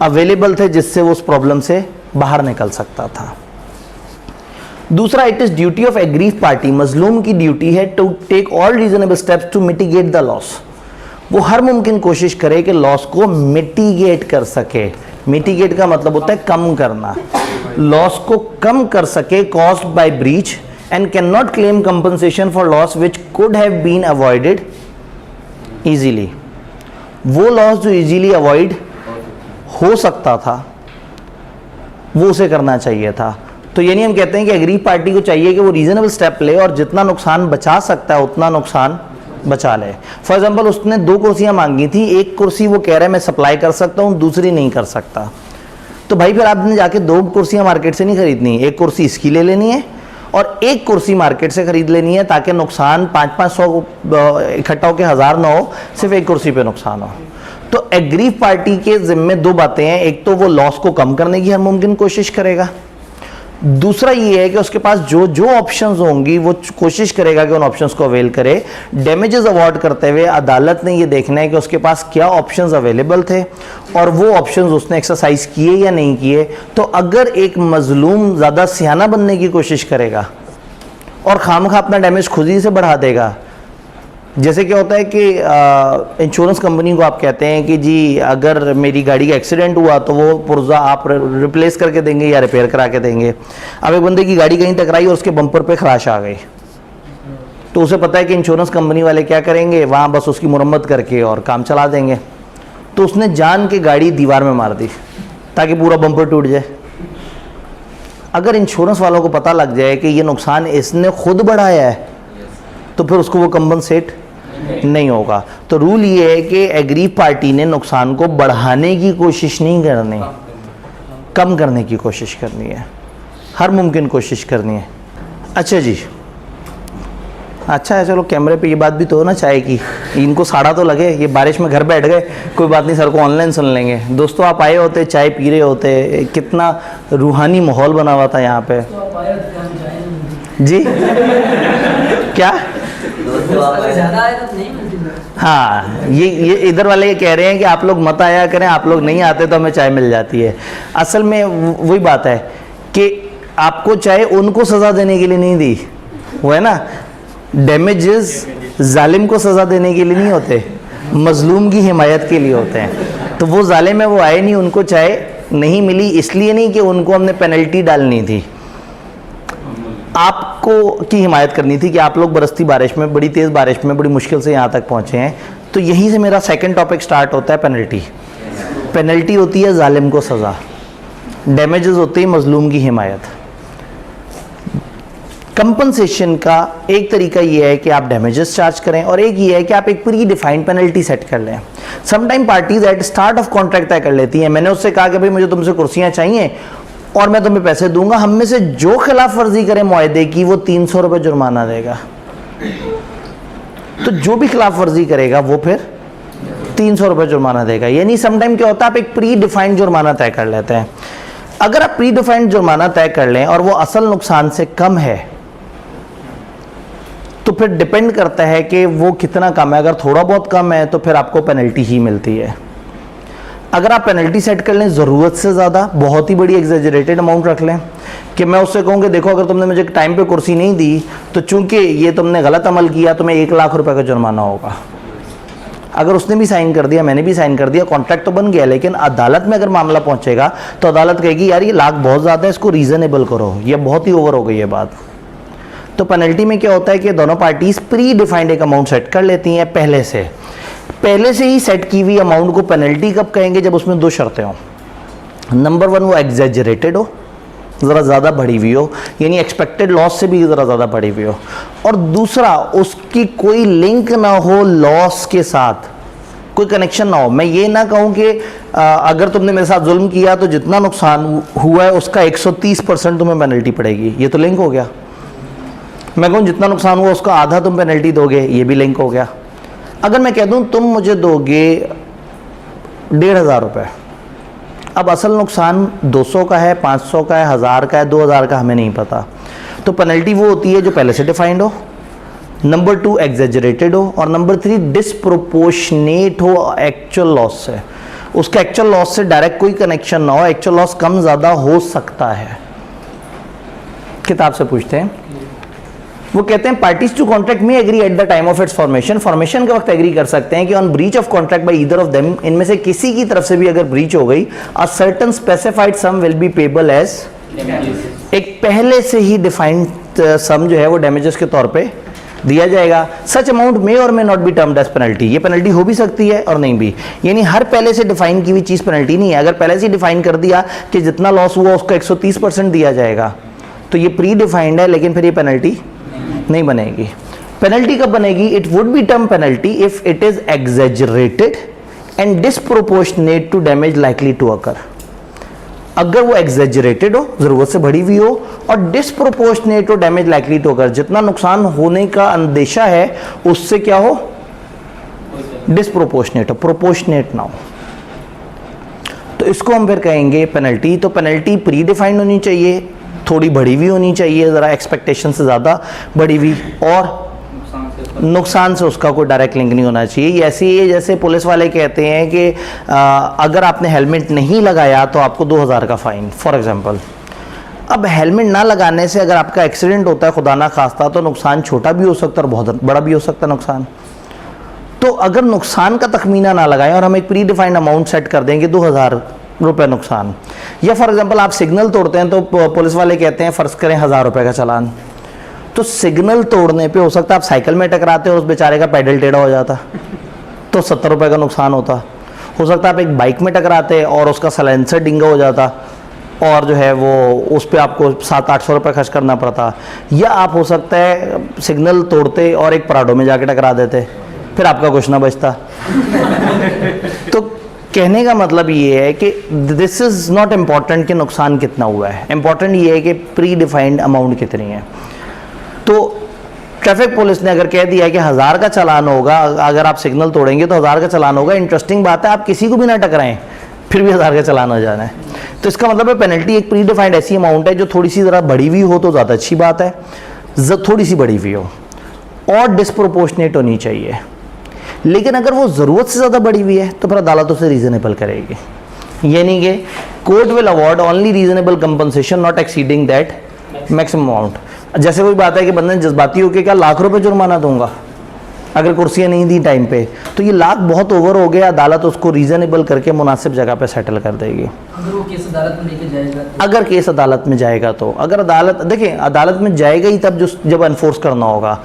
S1: अवेलेबल थे जिससे वो उस प्रॉब्लम से बाहर निकल सकता था। दूसरा, it is duty of aggrieve party, मजलूम की ड्यूटी है to take all reasonable steps to mitigate the loss. वो हर मुमकिन कोशिश करे कि लॉस को मिटिगेट कर सके। मिटिगेट का मतलब होता है कम करना, लॉस को कम कर सके caused by breach, and can not claim compensation for loss which could have been avoided easily. वो लॉस जो इजीली अवॉइड हो सकता था वो उसे करना चाहिए था। तो यानी हम कहते हैं कि एग्री पार्टी को चाहिए कि वो रीजनेबल स्टेप ले और जितना नुकसान बचा सकता है उतना नुकसान बचा ले। फॉर एग्जांपल उसने 2 कुर्सियां मांगी थी, एक कुर्सी वो कह रहा है मैं सप्लाई कर सकता हूँ, दूसरी नहीं कर सकता, तो भाई फिर आपने जाके 2 कुर्सियां मार्केट से नहीं खरीदनी, एक कुर्सी इसकी ले लेनी है और एक कुर्सी मार्केट से खरीद लेनी है, ताकि नुकसान 500-500 इकट्ठा होकर 1000 ना हो, सिर्फ एक कुर्सी पे नुकसान हो। तो एग्रीव पार्टी के जिम्मे 2 बातें हैं, एक तो वो लॉस को कम करने की हर मुमकिन कोशिश करेगा, दूसरा ये है कि उसके पास जो जो ऑप्शंस होंगी वो कोशिश करेगा कि उन ऑप्शंस को अवेल करे। डैमेजेस अवॉर्ड करते हुए अदालत ने ये देखना है कि उसके पास क्या ऑप्शंस अवेलेबल थे और वो ऑप्शंस उसने एक्सरसाइज किए या नहीं किए। तो अगर एक मजलूम ज़्यादा सियाना बनने की कोशिश करेगा और खामखा अपना डैमेज खुद ही से बढ़ा देगा, जैसे क्या होता है कि इंश्योरेंस कंपनी को आप कहते हैं कि जी अगर मेरी गाड़ी का एक्सीडेंट हुआ तो वो पुर्जा आप रिप्लेस करके देंगे या रिपेयर करा के देंगे। अब एक बंदे की गाड़ी कहीं टकराई और उसके बम्पर पे खराश आ गई, तो उसे पता है कि इंश्योरेंस कंपनी वाले क्या करेंगे, वहाँ बस उसकी मुरम्मत करके और काम चला देंगे। तो उसने जान के गाड़ी दीवार में मार दी ताकि पूरा बम्पर टूट जाए। अगर इंश्योरेंस वालों को पता लग जाए कि ये नुकसान इसने खुद बढ़ाया है तो फिर उसको वो कंपनसेट नहीं होगा। तो रूल ये है कि एग्रीव पार्टी ने नुकसान को बढ़ाने की कोशिश नहीं करनी, कम करने की कोशिश करनी है, हर मुमकिन कोशिश करनी है। अच्छा जी, अच्छा है, चलो कैमरे पे ये बात भी तो हो ना चाय की, इनको साड़ा तो लगे, ये बारिश में घर बैठ गए, कोई बात नहीं, सर को ऑनलाइन सुन लेंगे। दोस्तों आप आए होते, चाय पी रहे होते, कितना रूहानी माहौल बना हुआ था यहाँ पे जी। क्या हाँ, ये इधर वाले ये कह रहे हैं कि आप लोग मत आया करें, आप लोग नहीं आते तो हमें चाय मिल जाती है। असल में वही बात है कि आपको चाय उनको सज़ा देने के लिए नहीं दी, वो है ना, डैमेजेस जालिम को सज़ा देने के लिए नहीं होते, मजलूम की हिमायत के लिए होते हैं। तो वो जालिम है, वो आए नहीं, उनको चाय नहीं मिली, इसलिए नहीं कि उनको हमने पेनल्टी डालनी थी, आपको की हिमायत करनी थी कि आप लोग बरसती बारिश में, बड़ी तेज़ बारिश में बड़ी मुश्किल से यहाँ तक पहुँचे हैं। तो यहीं से मेरा सेकंड टॉपिक स्टार्ट होता है, पेनल्टी। पेनल्टी होती है जालिम को सज़ा, डैमेजेस होते हैं मजलूम की हिमायत। कंपनसेशन का एक तरीका ये है कि आप डैमेजेस चार्ज करें और एक ये है कि आप एक प्री डिफाइंड पेनल्टी सेट कर लें। Sometime parties at start of contract तय कर लेती हैं, मैंने उससे कहा कि भाई मुझे तुमसे कुर्सियाँ चाहिए और मैं तुम्हें पैसे दूंगा, हम में से जो खिलाफ वर्जी करे मुआहदे की वो 300 रुपये जुर्माना देगा। तो जो भी खिलाफ वर्जी करेगा वो फिर 300 रुपये जुर्माना देगा। यानी समटाइम क्या होता है, आप एक प्री डिफाइंड जुर्माना तय कर लेते हैं। अगर आप प्री डिफाइंड जुर्माना तय कर लें और वो असल नुकसान से कम है तो फिर डिपेंड करता है कि वो कितना कम है। अगर थोड़ा बहुत कम है तो फिर आपको पेनल्टी ही मिलती है। अगर आप पेनल्टी सेट कर लें ज़रूरत से ज़्यादा, बहुत ही बड़ी एग्जेजरेटेड अमाउंट रख लें कि मैं उससे कहूँ कि देखो अगर तुमने मुझे टाइम पे कुर्सी नहीं दी तो चूंकि ये तुमने गलत अमल किया तो मैं 1 लाख रुपए का जुर्माना होगा। अगर उसने भी साइन कर दिया, मैंने भी साइन कर दिया, कॉन्ट्रैक्ट तो बन गया, लेकिन अदालत में अगर मामला पहुंचेगा तो अदालत कहेगी यार ये लाख बहुत ज़्यादा है, इसको रीज़नेबल करो, ये बहुत ही ओवर हो गई है बात। तो पेनल्टी में क्या होता है कि दोनों पार्टीज प्री डिफाइंड एक अमाउंट सेट कर लेती हैं पहले से ही सेट की हुई अमाउंट को पेनल्टी कब कहेंगे, जब उसमें 2 शर्तें हों। नंबर 1 वो एग्जेजरेटेड हो, ज़रा ज़्यादा बढ़ी हुई हो, यानी एक्सपेक्टेड लॉस से भी ज़रा ज़्यादा बढ़ी हुई हो, और दूसरा उसकी कोई लिंक ना हो लॉस के साथ, कोई कनेक्शन ना हो। मैं ये ना कहूँ कि अगर तुमने मेरे साथ जुल्म किया तो जितना नुकसान हुआ है उसका 130% तुम्हें पेनल्टी पड़ेगी, ये तो लिंक हो गया। मैं कहूँ जितना नुकसान हुआ उसका आधा तुम पेनल्टी दोगे, ये भी लिंक हो गया। अगर मैं कह दूं तुम मुझे दोगे 1,500 रुपये, अब असल नुकसान 200 का है, 500 का है, 1000 का है, 2000 का, हमें नहीं पता, तो पेनल्टी वो होती है जो पहले से डिफाइंड हो, नंबर 2 एग्जेजरेटेड हो, और नंबर 3 डिसप्रोपोर्शनेट हो एक्चुअल लॉस से। उसका एक्चुअल लॉस से डायरेक्ट कोई कनेक्शन ना हो, एक्चुअल लॉस कम ज़्यादा हो सकता है। किताब से पूछते हैं, वो कहते हैं पार्टीज टू कॉन्ट्रैक्ट में agree at the time of its formation के वक्त एग्री कर सकते हैं कि on breach of contract by either of them, इनमें से किसी की तरफ से भी अगर ब्रीच हो गई, a certain specified sum will be payable as, एक पहले से ही डिफाइंड सम जो है वो डैमेजेस के तौर पे दिया जाएगा। सच अमाउंट मे और may not be termed as penalty, ये पेनल्टी हो भी सकती है और नहीं भी, यानी हर पहले से डिफाइन की हुई चीज़ पेनल्टी नहीं है। अगर पहले से डिफाइन कर दिया कि जितना लॉस हुआ उसका 130% दिया जाएगा तो ये प्री डिफाइंड है, लेकिन फिर ये पेनल्टी नहीं बनेगी। पेनल्टी कब बनेगी? It would be term penalty if it is exaggerated and disproportionate to damage likely to occur. अगर वो एग्जेजरेटेड हो, जरूरत से बढ़ी हुई हो, और डिसप्रोपोर्शनेट हो डैमेज लाइकली टू अकर, जितना नुकसान होने का अंदेशा है उससे क्या हो? डिसप्रोपोर्शनेट हो, प्रोपोर्शनेट ना हो, तो इसको हम फिर कहेंगे पेनल्टी। तो पेनल्टी प्री डिफाइंड होनी चाहिए, थोड़ी बढ़ी हुई होनी चाहिए, ज़रा एक्सपेक्टेशन से ज़्यादा बढ़ी हुई, और नुकसान से उसका कोई डायरेक्ट लिंक नहीं होना चाहिए। ऐसे ही जैसे पुलिस वाले कहते हैं कि अगर आपने हेलमेट नहीं लगाया तो आपको 2000 का फ़ाइन, फॉर एग्जांपल। अब हेलमेट ना लगाने से अगर आपका एक्सीडेंट होता है खुदा ना खास्ता, तो नुकसान छोटा भी हो सकता है और बहुत बड़ा भी हो सकता है नुकसान। तो अगर नुकसान का तखमीना ना लगाएं और हम एक प्री डिफाइंड अमाउंट सेट कर देंगे 2000 रुपये नुकसान, या फॉर एग्जांपल आप सिग्नल तोड़ते हैं तो पुलिस वाले कहते हैं फ़र्ज़ करें 1000 रुपये का चालान, तो सिग्नल तोड़ने पे हो सकता है आप साइकिल में टकराते हो, उस बेचारे का पैडल टेढ़ा हो जाता तो 70 रुपये का नुकसान होता। हो सकता है आप एक बाइक में टकराते और उसका साइलेंसर डिंगा हो जाता और जो है वो उस पर आपको 700-800 रुपये खर्च करना पड़ता। या आप हो सकता है सिग्नल तोड़ते और एक पराडो में जाके टकरा देते, फिर आपका कुछ ना बचता। तो कहने का मतलब ये है कि दिस इज़ नॉट इम्पॉर्टेंट कि नुकसान कितना हुआ है, इम्पॉर्टेंट ये है कि प्री डिफाइंड अमाउंट कितनी है। तो ट्रैफिक पुलिस ने अगर कह दिया कि 1000 का चालान होगा, अगर आप सिग्नल तोड़ेंगे तो 1000 का चालान होगा, इंटरेस्टिंग बात है, आप किसी को भी ना टकराएं फिर भी 1000 का चालान हो जाना है। तो इसका मतलब है पेनल्टी एक प्री डिफाइंड ऐसी अमाउंट है जो थोड़ी सी ज़रा बढ़ी हुई हो तो ज़्यादा अच्छी बात है, थोड़ी सी बढ़ी हुई हो और डिसप्रोपोर्शनेट होनी चाहिए। लेकिन अगर वो ज़रूरत से ज़्यादा बढ़ी हुई है तो फिर अदालत उसे रीज़नेबल करेगी, यानी कि court will award only reasonable compensation not exceeding that maximum amount. जैसे कोई बात है कि बंदे जज्बाती होकर क्या लाख रुपए जुर्माना दूंगा अगर कुर्सियाँ नहीं दी टाइम पे, तो ये लाख बहुत ओवर हो गया, अदालत उसको रीज़नेबल करके मुनासिब जगह पे सेटल कर देगी।
S2: अगर वो केस अदालत में लेके जाएगा तो?
S1: अगर केस अदालत में जाएगा तो, अगर अदालत देखिए अदालत में जाएगा ही तब जब एनफोर्स करना होगा।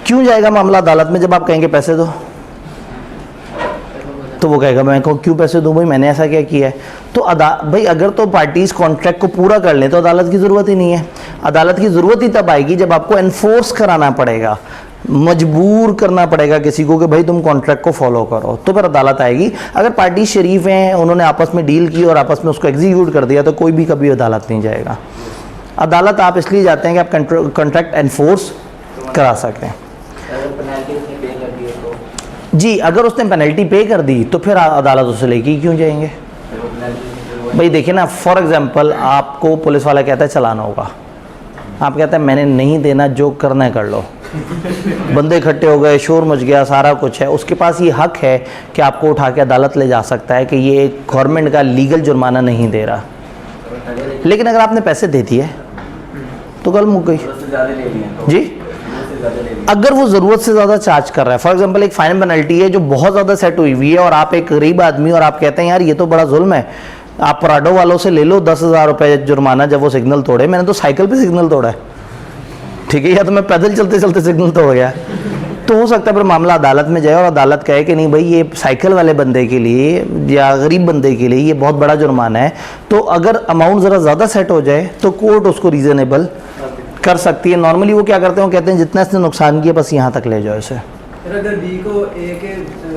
S1: क्यों जाएगा मामला अदालत में? जब आप कहेंगे पैसे दो, तो वो कहेगा मैं क्यों पैसे दूं भाई, मैंने ऐसा क्या किया है। तो भाई अगर तो पार्टीज कॉन्ट्रैक्ट को पूरा कर लें तो अदालत की ज़रूरत ही नहीं है। अदालत की ज़रूरत ही तब आएगी जब आपको एनफोर्स कराना पड़ेगा, मजबूर करना पड़ेगा किसी को कि भाई तुम कॉन्ट्रैक्ट को फॉलो करो, तो फिर अदालत आएगी। अगर पार्टी शरीफ हैं, उन्होंने आपस में डील की और आपस में उसको एग्जीक्यूट कर दिया, तो कोई भी कभी अदालत नहीं जाएगा। अदालत आप इसलिए जाते हैं कि आप कॉन्ट्रैक्ट एनफोर्स करा सकें। जी, अगर उसने पेनल्टी पे कर दी तो फिर अदालत उसे लेके क्यों जाएंगे भाई? देखिए ना, फॉर एग्जांपल आपको पुलिस वाला कहता है चलाना होगा, आप कहते हैं मैंने नहीं देना, जो करना है कर लो। बंदे इकट्ठे हो गए, शोर मच गया, सारा कुछ है, उसके पास ये हक है कि आपको उठा के अदालत ले जा सकता है कि ये गवर्नमेंट का लीगल जुर्माना नहीं दे रहा। लेकिन अगर आपने पैसे दे दिए तो कल मुक गई जी। अगर वो ज़रूरत से ज़्यादा चार्ज कर रहा है, फॉर एग्जांपल एक फाइन पेनल्टी है जो बहुत ज़्यादा सेट हुई हुई है और आप एक गरीब आदमी और आप कहते हैं यार ये तो बड़ा जुल्म है, आप पराडो वालों से ले लो 10,000 रुपये जुर्माना जब वो सिग्नल तोड़े। मैंने तो साइकिल पे सिग्नल तोड़ा है, ठीक है, या तो मैं पैदल चलते चलते सिग्नल तोड़ गया। तो हो सकता है फिर मामला अदालत में जाए और अदालत कहे कि नहीं भाई ये साइकिल वाले बंदे के लिए या गरीब बंदे के लिए ये बहुत बड़ा जुर्माना है। तो अगर अमाउंट ज़रा ज़्यादा सेट हो जाए तो कोर्ट उसको रीज़नेबल कर सकती है। नॉर्मली वो क्या करते हैं, वो कहते हैं जितना इसने नुकसान किया बस यहाँ तक ले जाओ इसे।
S2: अगर बी को ए के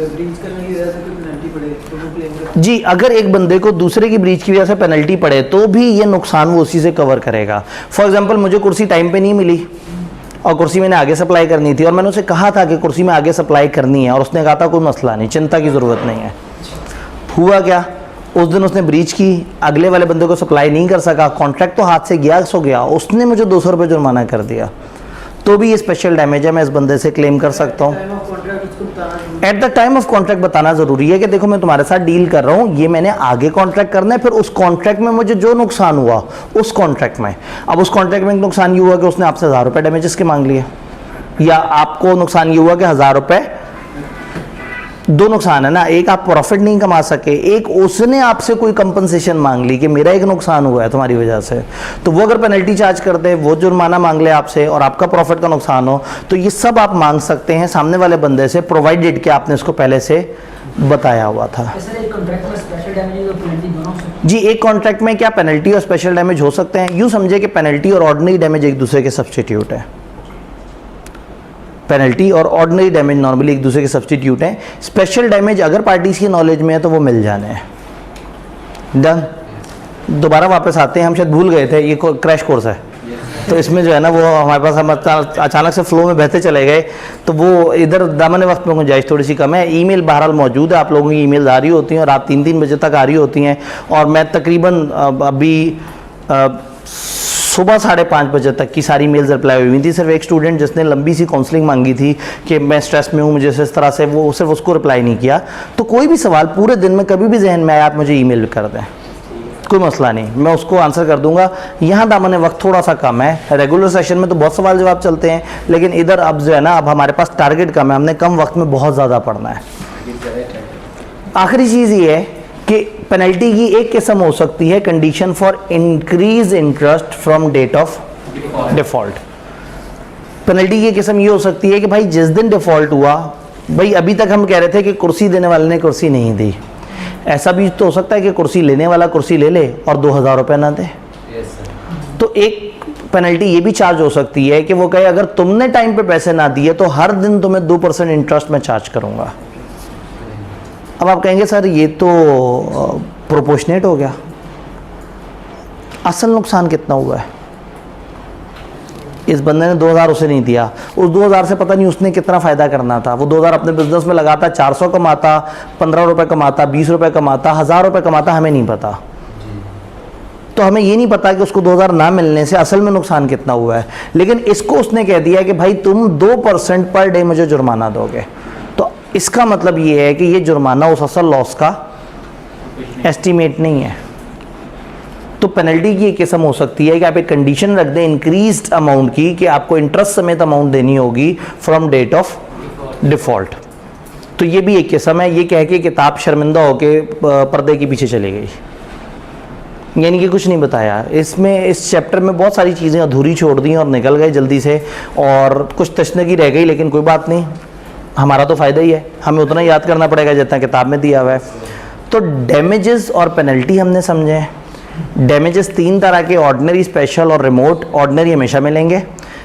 S2: ब्रीच करने की वजह से कोई पेनल्टी पड़े तो वो क्लेम कर?
S1: जी, अगर एक बंदे को दूसरे की ब्रीच की वजह से पेनल्टी पड़े तो भी ये नुकसान वो उसी से कवर करेगा। फॉर एग्जांपल मुझे कुर्सी टाइम पे नहीं मिली और कुर्सी मैंने आगे सप्लाई करनी थी और मैंने उसे कहा था कि कुर्सी में आगे सप्लाई करनी है और उसने कहा था कोई मसला नहीं, चिंता की ज़रूरत नहीं है। हुआ क्या, उस दिन उसने ब्रीच की, अगले वाले बंदे को सप्लाई नहीं कर सका, कॉन्ट्रैक्ट तो हाथ से गया सो गया, उसने मुझे 200 रुपये जुर्माना कर दिया, तो भी ये स्पेशल डैमेज है, मैं इस बंदे से क्लेम कर सकता हूँ। Eight the time of contract बताना ज़रूरी है कि देखो मैं तुम्हारे साथ डील कर रहा हूँ, ये मैंने आगे कॉन्ट्रैक्ट करना है, फिर उस कॉन्ट्रैक्ट में मुझे जो नुकसान हुआ उस कॉन्ट्रैक्ट में, अब उस कॉन्ट्रैक्ट में नुकसान ये हुआ कि उसने आपसे 1000 रुपये डैमेजेस के मांग लिए, या आपको नुकसान ये हुआ कि 1000 रुपये, दो नुकसान है ना, एक आप प्रॉफिट नहीं कमा सके, एक उसने आपसे कोई कंपनसेशन मांग ली कि मेरा एक नुकसान हुआ है तुम्हारी वजह से, तो वो अगर पेनल्टी चार्ज कर दे, वो जुर्माना मांग ले आपसे और आपका प्रॉफिट का नुकसान हो, तो ये सब आप मांग सकते हैं सामने वाले बंदे से, प्रोवाइडेड कि आपने इसको पहले से बताया हुआ था। जी, एक कॉन्ट्रैक्ट में क्या पेनल्टी और स्पेशल डैमेज हो सकते हैं? यूँ समझे कि पेनल्टी और ऑर्डिनरी डैमेज एक दूसरे के सब्स्टिट्यूट है। पेनल्टी और ऑर्डिनरी डैमेज नॉर्मली एक दूसरे के सब्स्टिट्यूट हैं। स्पेशल डैमेज अगर पार्टीज की नॉलेज में है तो वो मिल जाने हैं। डन। दोबारा वापस आते हैं, हम शायद भूल गए थे ये क्रैश कोर्स है, तो इसमें जो है ना वो हमारे पास हम अचानक से फ्लो में बहते चले गए, तो वो इधर दामन वक्त में गुंजाइश थोड़ी सी कम है। ईमेल बहरहाल मौजूद है, आप लोगों की ईमेल आ रही होती हैं और रात 3-3 बजे तक आ रही होती हैं, और मैं तकरीबन अभी सुबह 5:30 बजे तक की सारी मेल्स रिप्लाई हुई थी। सिर्फ एक स्टूडेंट जिसने लंबी सी काउंसलिंग मांगी थी कि मैं स्ट्रेस में हूँ, मुझे इस तरह से, वो सिर्फ उसको रिप्लाई नहीं किया। तो कोई भी सवाल पूरे दिन में कभी भी जहन में आए आप मुझे ईमेल कर दें, कोई मसला नहीं, मैं उसको आंसर कर दूंगा। यहाँ दामन वक्त थोड़ा सा कम है, रेगुलर सेशन में तो बहुत सवाल जवाब चलते हैं, लेकिन इधर अब जो है ना अब हमारे पास टारगेट कम है, हमने कम वक्त में बहुत ज़्यादा पढ़ना है। आखिरी चीज़ ये है कि पेनल्टी की एक किस्म हो सकती है condition for increase interest from date of default. Penalty की किस्म ये हो सकती है कि भाई जिस दिन डिफ़ॉल्ट हुआ, भाई अभी तक हम कह रहे थे कि कुर्सी देने वाले ने कुर्सी नहीं दी, ऐसा भी तो हो सकता है कि कुर्सी लेने वाला कुर्सी ले ले और 2000 रुपये ना दे। तो एक पेनल्टी ये भी चार्ज हो सकती है कि वो कहे अगर तुमने टाइम पे पैसे ना दिए तो हर दिन तुम्हें 2% इंटरेस्ट में चार्ज करूंगा। अब आप कहेंगे सर ये तो प्रोपोर्शनेट हो गया, असल नुकसान कितना हुआ है? इस बंदे ने 2000 उसे नहीं दिया, उस 2000 से पता नहीं उसने कितना फ़ायदा करना था, वो 2000 अपने बिजनेस में लगाता, 400 कमाता, 15 रुपये कमाता, 20 रुपये कमाता, 1000 रुपये कमाता, हमें नहीं पता। तो हमें ये नहीं पता कि उसको 2000 ना मिलने से असल में नुकसान कितना हुआ है, लेकिन इसको उसने कह दिया कि भाई तुम 2% पर डे मुझे जुर्माना दोगे। तो इसका मतलब ये है कि ये जुर्माना उस असल लॉस का एस्टीमेट नहीं है। तो पेनल्टी की एक किस्म हो सकती है कि आप एक कंडीशन रख दें इंक्रीज्ड अमाउंट की कि आपको इंटरेस्ट समेत अमाउंट देनी होगी फ्रॉम डेट ऑफ डिफ़ॉल्ट। तो ये भी एक किस्म है, ये कह के किताब शर्मिंदा होके पर्दे के पीछे चली गई, यानी कि कुछ नहीं बताया इसमें। इस चैप्टर में बहुत सारी चीज़ें अधूरी छोड़ दी और निकल गए जल्दी से, और कुछ तशनगी रह गई, लेकिन कोई बात नहीं, हमारा तो फ़ायदा ही है, हमें उतना याद करना पड़ेगा जितना किताब में दिया हुआ है। तो डैमेजेस और पेनल्टी हमने समझे। डैमेजेस 3 तरह के, ऑर्डिनरी, स्पेशल और रिमोट। ऑर्डिनरी हमेशा मिलेंगे,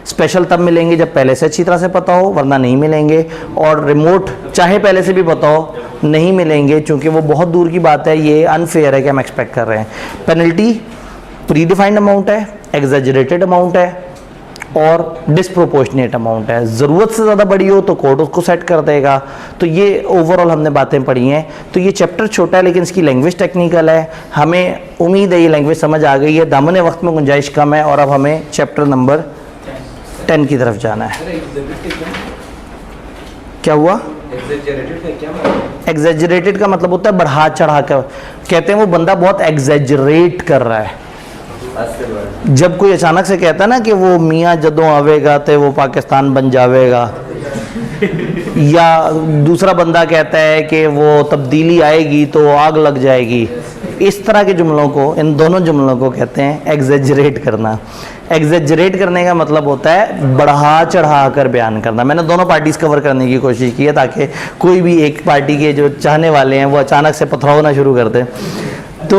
S1: स्पेशल तब मिलेंगे जब पहले से अच्छी तरह से पता हो, वरना नहीं मिलेंगे, और रिमोट चाहे पहले से भी पता हो नहीं मिलेंगे, क्योंकि वो बहुत दूर की बात है, ये अनफेयर है कि हम एक्सपेक्ट कर रहे हैं। पेनल्टी प्री डिफाइंड अमाउंट है, एग्जेजरेटेड अमाउंट है और डिस्प्रोपोर्शनेट अमाउंट है। ज़रूरत से ज़्यादा बड़ी हो तो कोर्ट उसको सेट कर देगा। तो ये ओवरऑल हमने बातें पढ़ी हैं। तो ये चैप्टर छोटा है लेकिन इसकी लैंग्वेज टेक्निकल है, हमें उम्मीद है ये लैंग्वेज समझ आ गई है। दामन वक्त में गुंजाइश कम है, और अब हमें चैप्टर नंबर 10 की तरफ जाना है। क्या हुआ? एग्जेजरेटेड का मतलब होता है बढ़ा चढ़ा कर, कहते हैं वो बंदा बहुत एग्जेजरेट कर रहा है। जब कोई अचानक से कहता है ना कि वो मियाँ जदों आवेगा तो वो पाकिस्तान बन जावेगा, या दूसरा बंदा कहता है कि वो तब्दीली आएगी तो आग लग जाएगी, इस तरह के जुमलों को, इन दोनों जुमलों को कहते हैं एग्जेजरेट करना। एग्जेजरेट करने का मतलब होता है बढ़ा चढ़ा कर बयान करना। मैंने दोनों पार्टीज़ कवर करने की कोशिश की है ताकि कोई भी एक पार्टी के जो चाहने वाले हैं वो अचानक से पथरावना शुरू कर दें। तो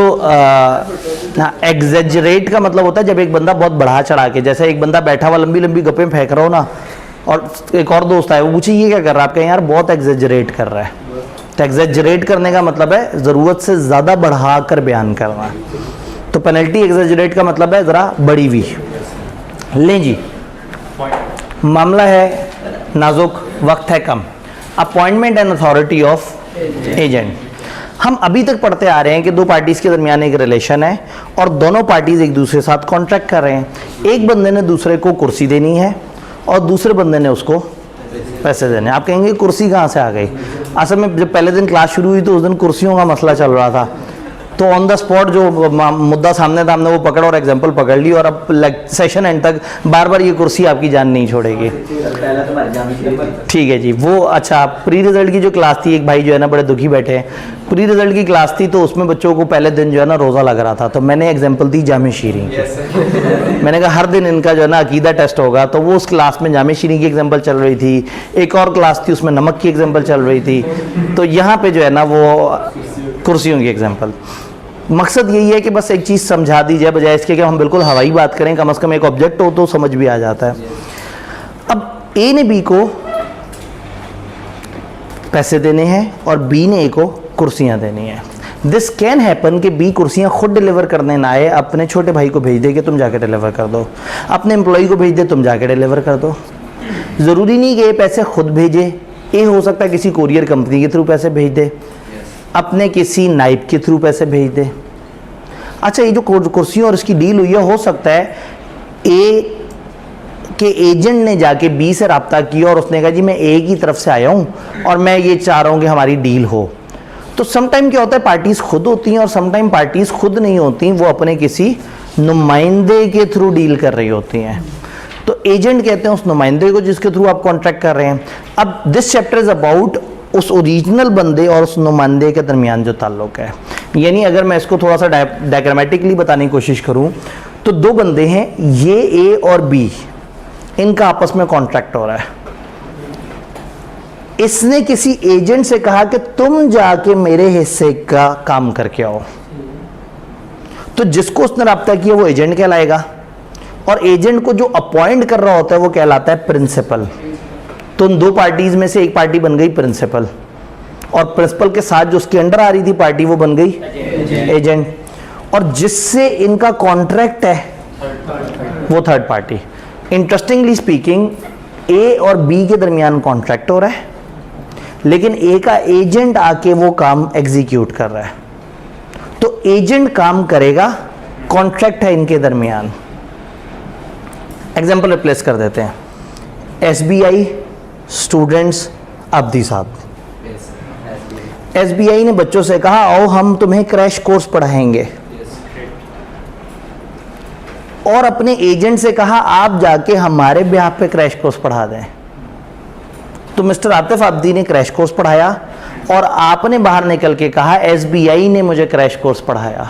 S1: एग्जेजरेट का मतलब होता है जब एक बंदा बहुत बढ़ा चढ़ा के, जैसे एक बंदा बैठा हुआ लंबी लंबी गप्पें फेंक रहा हो ना, और एक और दोस्त आए वो पूछे ये क्या कर रहा है, आप कहें यार बहुत एग्जेजरेट कर रहा है। तो एग्जेजरेट करने का मतलब है ज़रूरत से ज़्यादा बढ़ा कर बयान करना। तो पेनल्टी एग्जेजरेट का मतलब है ज़रा बड़ी हुई। लें जी, मामला है नाजुक, वक्त है कम। Appointment and authority of agent. हम अभी तक पढ़ते आ रहे हैं कि दो पार्टीज़ के दरमियान एक रिलेशन है और दोनों पार्टीज़ एक दूसरे के साथ कॉन्ट्रैक्ट कर रहे हैं। एक बंदे ने दूसरे को कुर्सी देनी है और दूसरे बंदे ने उसको पैसे देने। आप कहेंगे कुर्सी कहाँ से आ गई? असल में जब पहले दिन क्लास शुरू हुई तो उस दिन कुर्सियों का मसला चल रहा था, तो ऑन द स्पॉट जो मुद्दा सामने था हमने वो पकड़ा और एग्जाम्पल पकड़ ली, और अब सेशन एंड तक बार बार ये कुर्सी आपकी जान नहीं छोड़ेगी। ठीक है जी। वो अच्छा, प्री रिजल्ट की जो क्लास थी, एक भाई जो है ना बड़े दुखी बैठे हैं, प्री रिजल्ट की क्लास थी तो उसमें बच्चों को पहले दिन जो है ना रोज़ा लग रहा था, तो मैंने एग्जाम्पल दी जामे शीरी की। मैंने कहा हर दिन इनका जो है ना अकीदा टेस्ट होगा, तो वो उस क्लास में जामे शीरी की एग्जाम्पल चल रही थी, एक और क्लास थी उसमें नमक की एग्जाम्पल चल रही थी, तो यहाँ पे जो है ना वो कुर्सियों की एग्जाम्पल। मकसद यही है कि बस एक चीज़ समझा दी जाए, बजाय इसके कि हम बिल्कुल हवाई बात करें, कम से कम एक ऑब्जेक्ट हो तो समझ भी आ जाता है। अब ए ने बी को पैसे देने हैं और बी ने ए को कुर्सियाँ देनी है। दिस कैन हैपन कि बी कुर्सियाँ खुद डिलीवर करने ना आए, अपने छोटे भाई को भेज दे कि तुम जाके डिलीवर कर दो, अपने एम्प्लॉय को भेज दे तुम जाके डिलीवर कर दो। ज़रूरी नहीं कि ए पैसे खुद भेजे, ए हो सकता है किसी कोरियर कंपनी के थ्रू पैसे भेज दे, अपने किसी नाइब के थ्रू पैसे भेज दे। अच्छा, ये जो कुर्सियों और इसकी डील हुई है, हो सकता है ए के एजेंट ने जाके बी से रब्ता किया और उसने कहा जी मैं ए की तरफ से आया हूँ और मैं ये चाह रहा हूँ कि हमारी डील हो। तो समटाइम क्या होता है, पार्टीज़ खुद होती हैं और समटाइम पार्टीज़ खुद नहीं होती, वो अपने किसी नुमाइंदे के थ्रू डील कर रही होती हैं। तो एजेंट कहते हैं उस नुमाइंदे को जिसके थ्रू आप कॉन्ट्रैक्ट कर रहे हैं। अब दिस चैप्टर इज़ अबाउट उस ओरिजिनल बंदे और उस नुमाइंदे के दरमियान जो ताल्लुक है। यानी अगर मैं इसको थोड़ा सा डायग्रामेटिकली बताने की कोशिश करूँ तो दो बंदे हैं, ये ए और बी, इनका आपस में कॉन्ट्रैक्ट हो रहा है। इसने किसी एजेंट से कहा कि तुम जाके मेरे हिस्से का काम करके आओ, तो जिसको उसने रब्ता किया वो एजेंट कहलाएगा और एजेंट को जो अपॉइंट कर रहा होता है वो कहलाता है प्रिंसिपल। तो उन दो पार्टीज में से एक पार्टी बन गई प्रिंसिपल और प्रिंसिपल के साथ जो उसके अंडर आ रही थी पार्टी वो बन गई एजेंट, और जिससे इनका कॉन्ट्रैक्ट है वो थर्ड पार्टी। इंटरेस्टिंगली स्पीकिंग, ए और बी के दरमियान कॉन्ट्रैक्ट हो रहा है लेकिन ए का एजेंट आके वो काम एग्जीक्यूट कर रहा है। तो एजेंट काम करेगा, कॉन्ट्रैक्ट है इनके दरमियान। एग्जाम्पल रिप्लेस कर देते हैं, SBI स्टूडेंट्स अब्दी साहब। SBI ने बच्चों से कहा आओ हम तुम्हें क्रैश कोर्स पढ़ाएंगे, और अपने एजेंट से कहा आप जाके हमारे ब्याह पे क्रैश कोर्स पढ़ा दें। तो मिस्टर आतिफ अब्दी ने क्रैश कोर्स पढ़ाया और आपने बाहर निकल के कहा SBI ने मुझे क्रैश कोर्स पढ़ाया।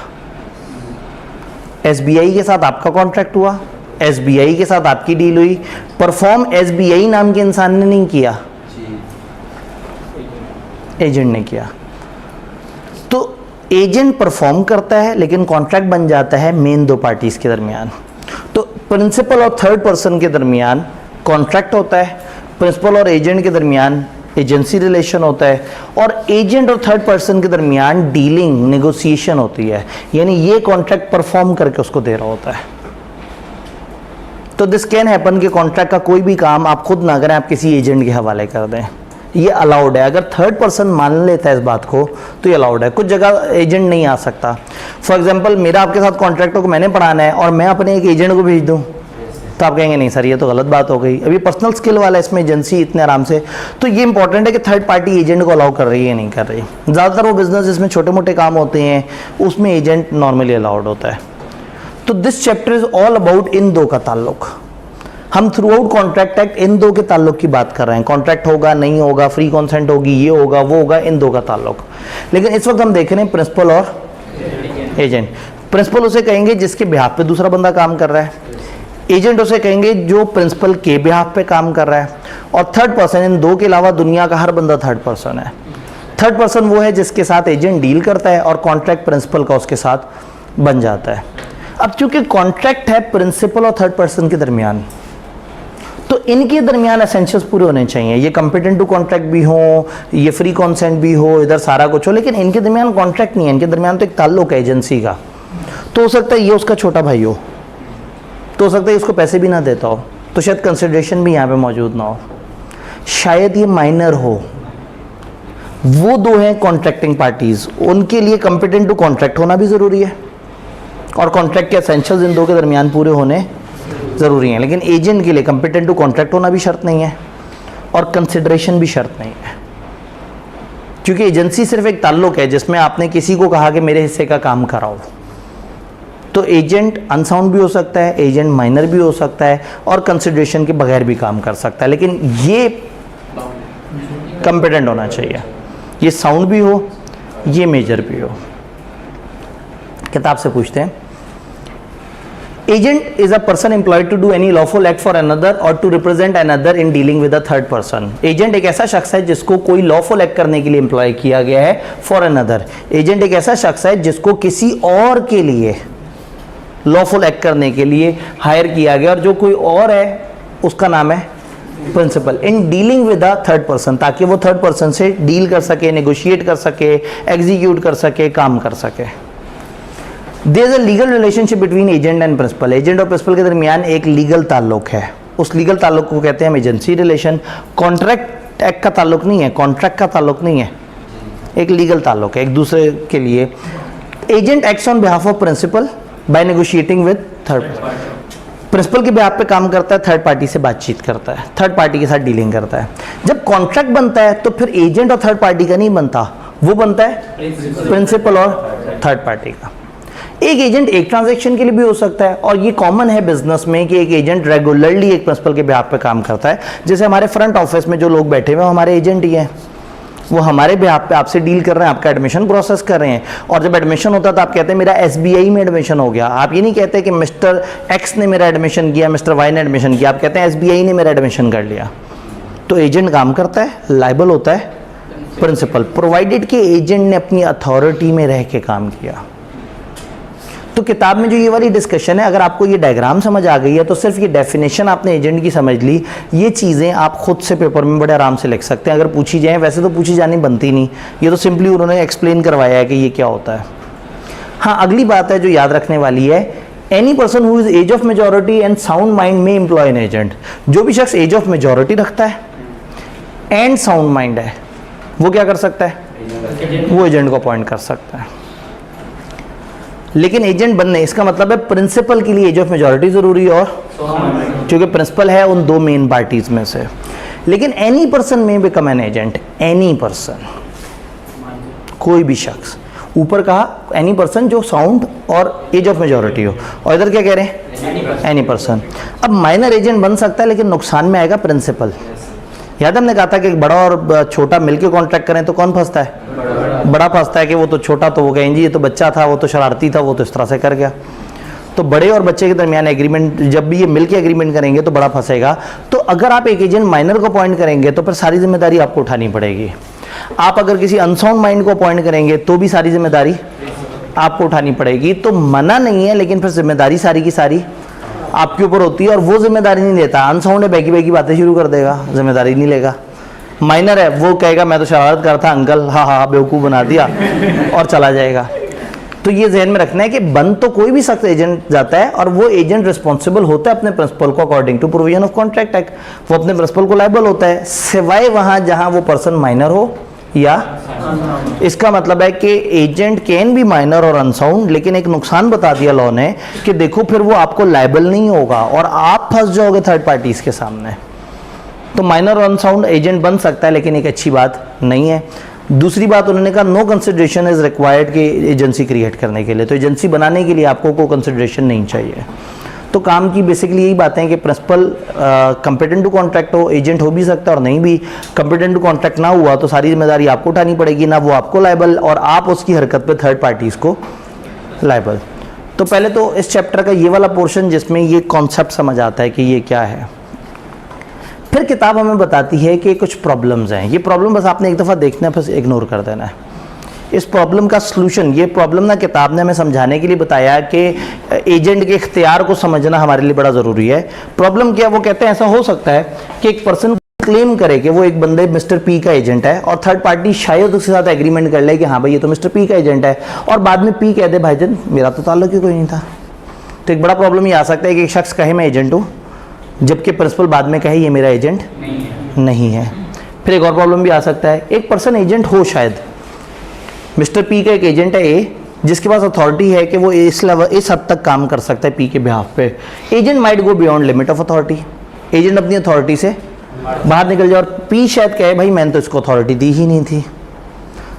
S1: SBI के साथ आपका कॉन्ट्रैक्ट हुआ, SBI के साथ आपकी डील हुई, परफॉर्म SBI नाम के इंसान ने नहीं किया, एजेंट ने किया। तो एजेंट परफॉर्म करता है लेकिन कॉन्ट्रैक्ट बन जाता है मेन दो पार्टीज के दरमियान। तो प्रिंसिपल और थर्ड पर्सन के दरमियान कॉन्ट्रैक्ट होता है, प्रिंसिपल और एजेंट के दरमियान एजेंसी रिलेशन होता है, और एजेंट और थर्ड पर्सन के दरमियान डीलिंग नेगोशिएशन होती है, यानी ये कॉन्ट्रैक्ट परफॉर्म करके उसको दे रहा होता है। तो दिस कैन हैपन कि कॉन्ट्रैक्ट का कोई भी काम आप खुद ना करें, आप किसी एजेंट के हवाले कर दें, ये अलाउड है। अगर थर्ड पर्सन मान लेता है इस बात को तो ये अलाउड है। कुछ जगह एजेंट नहीं आ सकता। फॉर एग्जांपल मेरा आपके साथ कॉन्ट्रैक्ट हो कि मैंने पढ़ाना है और मैं अपने एक एजेंट को भेज दूं तो आप कहेंगे नहीं सर ये तो गलत बात हो गई, अभी पर्सनल स्किल वाला है इसमें एजेंसी इतने आराम से। तो ये इंपॉर्टेंट है कि थर्ड पार्टी एजेंट को अलाउ कर रही है नहीं कर रही। ज़्यादातर वो बिजनेस जिसमें छोटे मोटे काम होते हैं उसमें एजेंट नॉर्मली अलाउड होता है। तो this chapter is all about in दो का ताल्लुक। हम through out contract act in दो के ताल्लुक की बात कर रहे हैं। कॉन्ट्रैक्ट होगा नहीं होगा, फ्री कॉन्सेंट होगी, ये होगा वो होगा, इन दो का ताल्लुक। लेकिन इस वक्त हम देख रहे हैं प्रिंसिपल और एजेंट। प्रिंसिपल उसे कहेंगे जिसके बिहाफ पे दूसरा बंदा काम कर रहा है, एजेंट उसे कहेंगे जो प्रिंसिपल के बिहाफ पे काम कर रहा है, और थर्ड पर्सन, इन दो के अलावा दुनिया का हर बंदा थर्ड पर्सन है। थर्ड पर्सन वो है जिसके साथ एजेंट डील करता है और कॉन्ट्रैक्ट प्रिंसिपल का उसके साथ बन जाता है। अब चूंकि कॉन्ट्रैक्ट है प्रिंसिपल और थर्ड पर्सन के दरमियान, तो इनके दरमियान एसेंशियल्स पूरे होने चाहिए। ये कंपिटेंट टू कॉन्ट्रैक्ट भी हो, ये फ्री कॉन्सेंट भी हो, इधर सारा कुछ हो, लेकिन इनके दरमियान कॉन्ट्रैक्ट नहीं है, इनके दरमियान तो एक ताल्लुक है एजेंसी का। तो हो सकता है ये उसका छोटा भाई हो, तो हो सकता है इसको पैसे भी ना देता हो, तो शायद कंसिडरेशन भी यहाँ पे मौजूद ना हो, शायद ये माइनर हो। वो दो हैं कॉन्ट्रैक्टिंग पार्टीज, उनके लिए कंपिटेंट टू कॉन्ट्रैक्ट होना भी ज़रूरी है और कॉन्ट्रैक्ट के एसेंशियल्स इन दो के दरमियान पूरे होने ज़रूरी हैं। लेकिन एजेंट के लिए कंपिटेंट टू कॉन्ट्रैक्ट होना भी शर्त नहीं है और कंसिडरेशन भी शर्त नहीं है, क्योंकि एजेंसी सिर्फ एक ताल्लुक है जिसमें आपने किसी को कहा कि मेरे हिस्से का काम कराओ। तो एजेंट अनसाउंड भी हो सकता है, एजेंट माइनर भी हो सकता है और कंसिडरेशन के बगैर भी काम कर सकता है, लेकिन ये कंपिटेंट होना चाहिए, ये साउंड भी हो, ये मेजर भी हो। किताब से पूछते हैं, agent is a person employed to do any lawful act for another or to represent another in dealing with a third person. Agent एक ऐसा शख्स है जिसको कोई लॉफुल एक्ट करने के लिए एम्प्लॉय किया गया है फॉर अनदर। एजेंट एक ऐसा शख्स है जिसको किसी और के लिए लॉफुल एक्ट करने के लिए हायर किया गया, और जो कोई और है उसका नाम है principal in dealing with a third person, ताकि वो थर्ड पर्सन से डील कर सके, नेगोशिएट कर सके, एग्जीक्यूट कर सके, काम कर सके। There is a legal relationship between agent and principal, agent और प्रिंसिपल के दरमियान एक लीगल ताल्लुक है, उस लीगल ताल्लुक को कहते हैं हम एजेंसी रिलेशन। कॉन्ट्रैक्ट एक्ट का ताल्लुक नहीं है, कॉन्ट्रैक्ट का ताल्लुक नहीं है, एक लीगल ताल्लुक है एक दूसरे के लिए। Agent acts on behalf of principal by negotiating with third, principal के बिहाफ पे काम करता है, थर्ड पार्टी से बातचीत करता है, थर्ड पार्टी के साथ डीलिंग करता है। जब कॉन्ट्रैक्ट बनता है तो फिर एजेंट और थर्ड पार्टी का नहीं बनता, वो बनता है प्रिंसिपल और थर्ड पार्टी का। एक एजेंट एक ट्रांजैक्शन के लिए भी हो सकता है, और ये कॉमन है बिजनेस में कि एक एजेंट रेगुलरली एक प्रिंसिपल के बिहाफ पे काम करता है। जैसे हमारे फ्रंट ऑफिस में जो लोग बैठे हुए हैं हमारे एजेंट ही हैं, वो हमारे बिहाफ पे आपसे डील कर रहे हैं, आपका एडमिशन प्रोसेस कर रहे हैं। और जब एडमिशन होता है तो आप कहते हैं मेरा एसबीआई में एडमिशन हो गया, आप ये नहीं कहते कि मिस्टर एक्स ने मेरा एडमिशन किया, मिस्टर वाई ने एडमिशन किया, आप कहते हैं एसबीआई ने मेरा एडमिशन कर लिया। तो एजेंट काम करता है, लायबल होता है प्रिंसिपल, प्रोवाइडेड कि एजेंट ने अपनी अथॉरिटी में रह के काम किया। तो किताब में जो ये वाली डिस्कशन है, अगर आपको ये डायग्राम समझ आ गई है तो सिर्फ ये डेफिनेशन आपने एजेंट की समझ ली, ये चीज़ें आप खुद से पेपर में बड़े आराम से लिख सकते हैं अगर पूछी जाए। वैसे तो पूछी जानी बनती नहीं, ये तो सिंपली उन्होंने एक्सप्लेन करवाया है कि ये क्या होता है। हाँ, अगली बात है जो याद रखने वाली है, any person who is age of majority and sound mind में एम्प्लॉय एन एजेंट। जो भी शख्स एज ऑफ मेजोरिटी रखता है एंड साउंड माइंड है, वो क्या कर सकता है, वो एजेंट को अपॉइंट कर सकता है। लेकिन एजेंट बनने, इसका मतलब है प्रिंसिपल के लिए एज ऑफ मेजोरिटी जरूरी, और क्योंकि प्रिंसिपल है उन दो मेन पार्टीज में से। लेकिन एनी पर्सन में become an agent, any person, कोई भी शख्स। ऊपर कहा एनी पर्सन जो साउंड और एज ऑफ मेजोरिटी हो, और इधर क्या कह रहे हैं, एनी पर्सन। अब माइनर एजेंट बन सकता है लेकिन नुकसान में आएगा प्रिंसिपल। याद हमने कहा था कि बड़ा और छोटा मिलकर कॉन्ट्रैक्ट करें तो कौन फंसता है, बड़ा फंसता है कि वो तो छोटा, तो वो कहेंगे जी ये तो बच्चा था, वो तो शरारती था, वो तो इस तरह से कर गया। तो बड़े और बच्चे के दरमियान एग्रीमेंट, जब भी ये मिलके एग्रीमेंट करेंगे तो बड़ा फंसेगा। तो अगर आप एक एजेंट माइनर को अपॉइंट करेंगे तो फिर सारी जिम्मेदारी आपको उठानी पड़ेगी। आप अगर किसी अनसाउंड माइंड को अपॉइंट करेंगे तो भी सारी जिम्मेदारी आपको उठानी पड़ेगी। तो मना नहीं है, लेकिन फिर जिम्मेदारी सारी की सारी आपके ऊपर होती है, और वो जिम्मेदारी नहीं लेता। अनसाउंड है, बैकी बैकी बातें शुरू कर देगा, जिम्मेदारी नहीं लेगा। माइनर है, वो कहेगा मैं तो शरारत करता अंकल, हाँ हाँ बेवकूफ़ बना दिया, और चला जाएगा। तो ये जहन में रखना है कि बन तो कोई भी शख्स एजेंट जाता है, और वो एजेंट रिस्पॉन्सिबल होता है अपने प्रिंसिपल को according to provision of contract act. वो अपने प्रिंसिपल को लायबल होता है, सिवाय वहाँ जहाँ वो पर्सन माइनर हो या इसका मतलब है कि एजेंट कैन बी माइनर और अनसाउंड। लेकिन एक नुकसान बता दिया लॉ ने कि देखो फिर वो आपको लायबल नहीं होगा और आप फंस जाओगे थर्ड पार्टीज के सामने। तो माइनर और अनसाउंड एजेंट बन सकता है, लेकिन एक अच्छी बात नहीं है। दूसरी बात उन्होंने कहा नो कंसिडरेशन इज रिक्वायर्ड कि एजेंसी क्रिएट करने के लिए, तो एजेंसी बनाने के लिए आपको कोई कंसिडरेशन नहीं चाहिए। तो काम की बेसिकली यही बातें हैं कि प्रिंसिपल कंपिटेंट टू कॉन्ट्रैक्ट हो, एजेंट हो भी सकता है और नहीं भी। कंपिटेंट टू कॉन्ट्रैक्ट ना हुआ तो सारी जिम्मेदारी आपको उठानी पड़ेगी, ना वो आपको लायबल और आप उसकी हरकत पे थर्ड पार्टीज को लायबल। तो पहले तो इस चैप्टर का ये वाला पोर्शन जिसमें ये कॉन्सेप्ट समझ आता है कि ये क्या है। फिर किताब हमें बताती है कि कुछ प्रॉब्लम्स हैं। ये प्रॉब्लम बस आपने एक दफ़ा देखना है, बस इग्नोर कर देना है। इस प्रॉब्लम का सलूशन, ये प्रॉब्लम ना किताब ने हमें समझाने के लिए बताया कि एजेंट के इख्तियार को समझना हमारे लिए बड़ा ज़रूरी है। प्रॉब्लम क्या, वो कहते हैं ऐसा हो सकता है कि एक पर्सन क्लेम करे कि वो एक बंदे मिस्टर पी का एजेंट है, और थर्ड पार्टी शायद उसके साथ एग्रीमेंट कर ले कि हाँ भाई ये तो मिस्टर पी का एजेंट है, और बाद में पी कह दे भाईजान मेरा तो ताल्लुक ही कोई नहीं था। तो एक बड़ा प्रॉब्लम ये आ सकता है कि एक शख्स कहे मैं एजेंट हूँ, जबकि प्रिंसिपल बाद में कहे ये मेरा एजेंट नहीं है। फिर एक और प्रॉब्लम भी आ सकता है, एक पर्सन एजेंट हो, शायद मिस्टर पी का एक एजेंट है ए, जिसके पास अथॉरिटी है कि वो इस लेवल, इस हद तक काम कर सकता है पी के बिहाफ पे। Agent might go beyond limit of authority, agent अपनी अथॉरिटी से बाहर निकल जाए, और पी शायद कहे भाई मैंने तो इसको अथॉरिटी दी ही नहीं थी।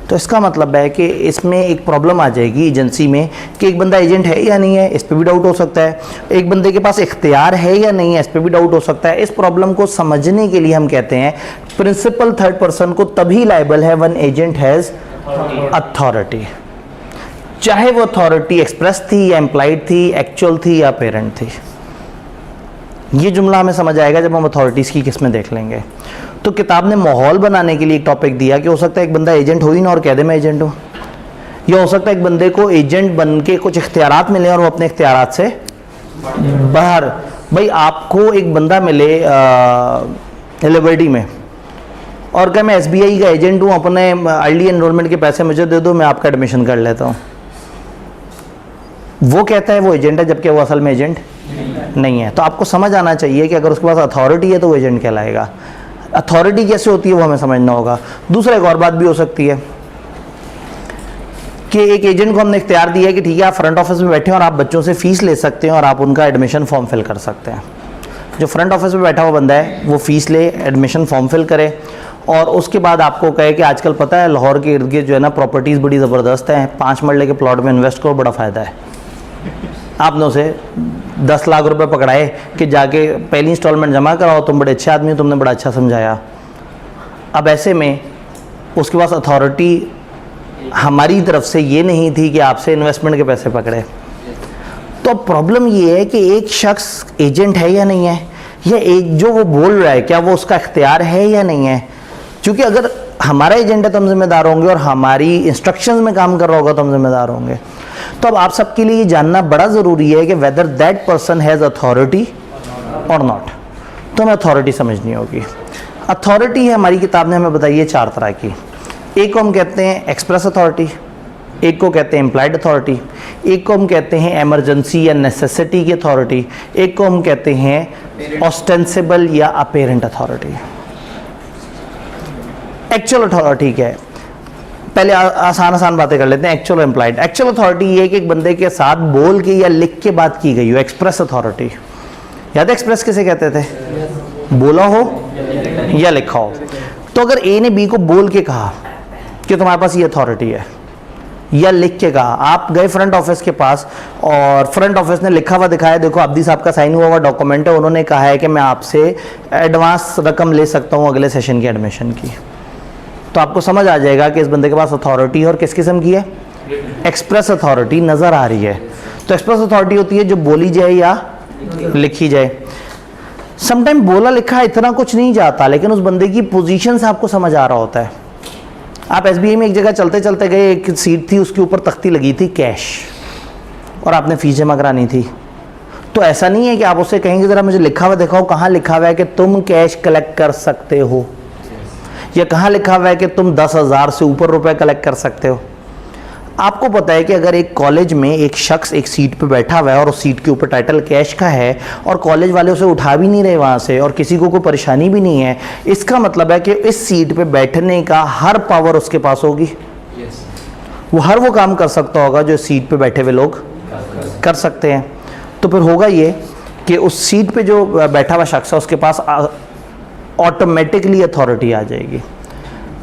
S1: तो इसका मतलब है कि इसमें एक प्रॉब्लम आ जाएगी एजेंसी में कि एक बंदा एजेंट है या नहीं है, इस पर भी डाउट हो सकता है। एक बंदे के पास इख्तियार है या नहीं है, इस पर भी डाउट हो सकता है। इस प्रॉब्लम को समझने के लिए हम कहते हैं प्रिंसिपल थर्ड पर्सन को तभी लायबल है वन एजेंट हैज़ अथॉरिटी, चाहे वो अथॉरिटी एक्सप्रेस थी या एम्प्लाइड थी, एक्चुअल थी या पेरेंट थी। ये जुमला हमें समझ आएगा जब हम अथॉरिटीज़ की किस्में देख लेंगे। तो किताब ने माहौल बनाने के लिए एक टॉपिक दिया कि हो सकता है एक बंदा एजेंट हो ही ना और कह दे मैं एजेंट हूँ, या हो सकता है एक बंदे को एजेंट बन के कुछ इख्तियारात मिले और वो अपने इख्तियारात से बाहर। भाई आपको एक बंदा मिले लिबर्टी में, और क्या मैं एसबीआई का एजेंट हूँ, अपने अर्ली एनरोलमेंट के पैसे मुझे दे दो, मैं आपका एडमिशन कर लेता हूँ। वो कहता है वो एजेंट है, जबकि वो असल में एजेंट नहीं है। तो आपको समझ आना चाहिए कि अगर उसके पास अथॉरिटी है तो वो एजेंट कहलाएगा। अथॉरिटी कैसे होती है वो हमें समझना होगा। दूसरा एक और बात भी हो सकती है कि एक एजेंट को हमने इख्तियार दिया है कि ठीक है आप फ्रंट ऑफिस में बैठे हैं और आप बच्चों से फीस ले सकते हैं और आप उनका एडमिशन फॉर्म फिल कर सकते हैं। जो फ्रंट ऑफिस में बैठा हुआ बंदा है वो फीस ले, एडमिशन फॉर्म फिल करे, और उसके बाद आपको कहे कि आजकल पता है लाहौर के इर्द गिर्द जो है ना प्रॉपर्टीज़ बड़ी ज़बरदस्त हैं, 5 मरले के प्लॉट में इन्वेस्ट करो, बड़ा फ़ायदा है। आपने उसे 10 लाख रुपए पकड़ाए कि जाके पहली इंस्टॉलमेंट जमा कराओ, तुम बड़े अच्छे आदमी हो, तुमने बड़ा अच्छा समझाया। अब ऐसे में उसके पास अथॉरिटी हमारी तरफ से ये नहीं थी कि आपसे इन्वेस्टमेंट के पैसे पकड़े। तो प्रॉब्लम ये है कि एक शख्स एजेंट है या नहीं है, या एक जो वो बोल रहा है क्या वो उसका इख्तियार है या नहीं है। क्योंकि अगर हमारा एजेंट है तो हम जिम्मेदार होंगे, और हमारी इंस्ट्रक्शंस में काम कर रहा होगा तो हम जिम्मेदार होंगे। तो अब आप सबके लिए ये जानना बड़ा ज़रूरी है कि whether that person has authority और नॉट। तो हमें अथॉरिटी समझनी होगी। अथॉरिटी है हमारी किताब ने हमें बताई है 4 तरह की। एक को हम कहते हैं एक्सप्रेस अथॉरिटी, एक को कहते हैं इम्प्लाइड अथॉरिटी, एक को हम कहते हैं इमरजेंसी या नेसेसिटी की अथॉरिटी, एक को हम कहते हैं ऑस्टेंसिबल या अपेरेंट अथॉरिटी। एक्चुअल अथॉरिटी क्या है, पहले आसान बातें कर लेते हैं। Actual implied. एक्चुअल अथॉरिटी ये है कि एक बंदे के साथ बोल के या लिख के बात की गई हो। एक्सप्रेस अथॉरिटी, याद है एक्सप्रेस किसे कहते थे? बोला हो या लिखा हो। तो अगर ए ने बी को बोल के कहा कि तुम्हारे पास ये अथॉरिटी है, या लिख के कहा, आप गए फ्रंट ऑफिस के पास और फ्रंट ऑफिस ने लिखा हुआ दिखाया, देखो अब्दी साहब का साइन हुआ हुआ डॉक्यूमेंट है, उन्होंने कहा है कि मैं आपसे एडवांस रकम ले सकता हूँ अगले सेशन की एडमिशन की। तो आपको समझ आ जाएगा कि इस बंदे के पास अथॉरिटी और किस किस्म की है, एक्सप्रेस अथॉरिटी नज़र आ रही है। तो एक्सप्रेस अथॉरिटी होती है जो बोली जाए या लिखी जाए। समटाइम बोला लिखा इतना कुछ नहीं जाता, लेकिन उस बंदे की पोजीशन से आपको समझ आ रहा होता है। आप एसबीआई में एक जगह चलते चलते गए, एक सीट थी उसके ऊपर तख्ती लगी थी कैश, और आपने फीस जमा करानी थी। तो ऐसा नहीं है कि आप उससे कहेंगे ज़रा मुझे लिखा हुआ दिखाओ, कहाँ लिखा हुआ है कि तुम कैश कलेक्ट कर सकते हो, या कहाँ लिखा हुआ है कि तुम 10,000 से ऊपर रुपए कलेक्ट कर सकते हो। आपको पता है कि अगर एक कॉलेज में एक शख्स एक सीट पे बैठा हुआ है और उस सीट के ऊपर टाइटल कैश का है, और कॉलेज वाले उसे उठा भी नहीं रहे वहाँ से, और किसी को कोई परेशानी भी नहीं है, इसका मतलब है कि इस सीट पे बैठने का हर पावर उसके पास होगी। वो हर वो काम कर सकता होगा जो सीट पे बैठे हुए लोग कर सकते हैं। तो फिर होगा ये कि उस सीट पे जो बैठा हुआ शख्स है उसके पास ऑटोमेटिकली अथॉरिटी आ जाएगी।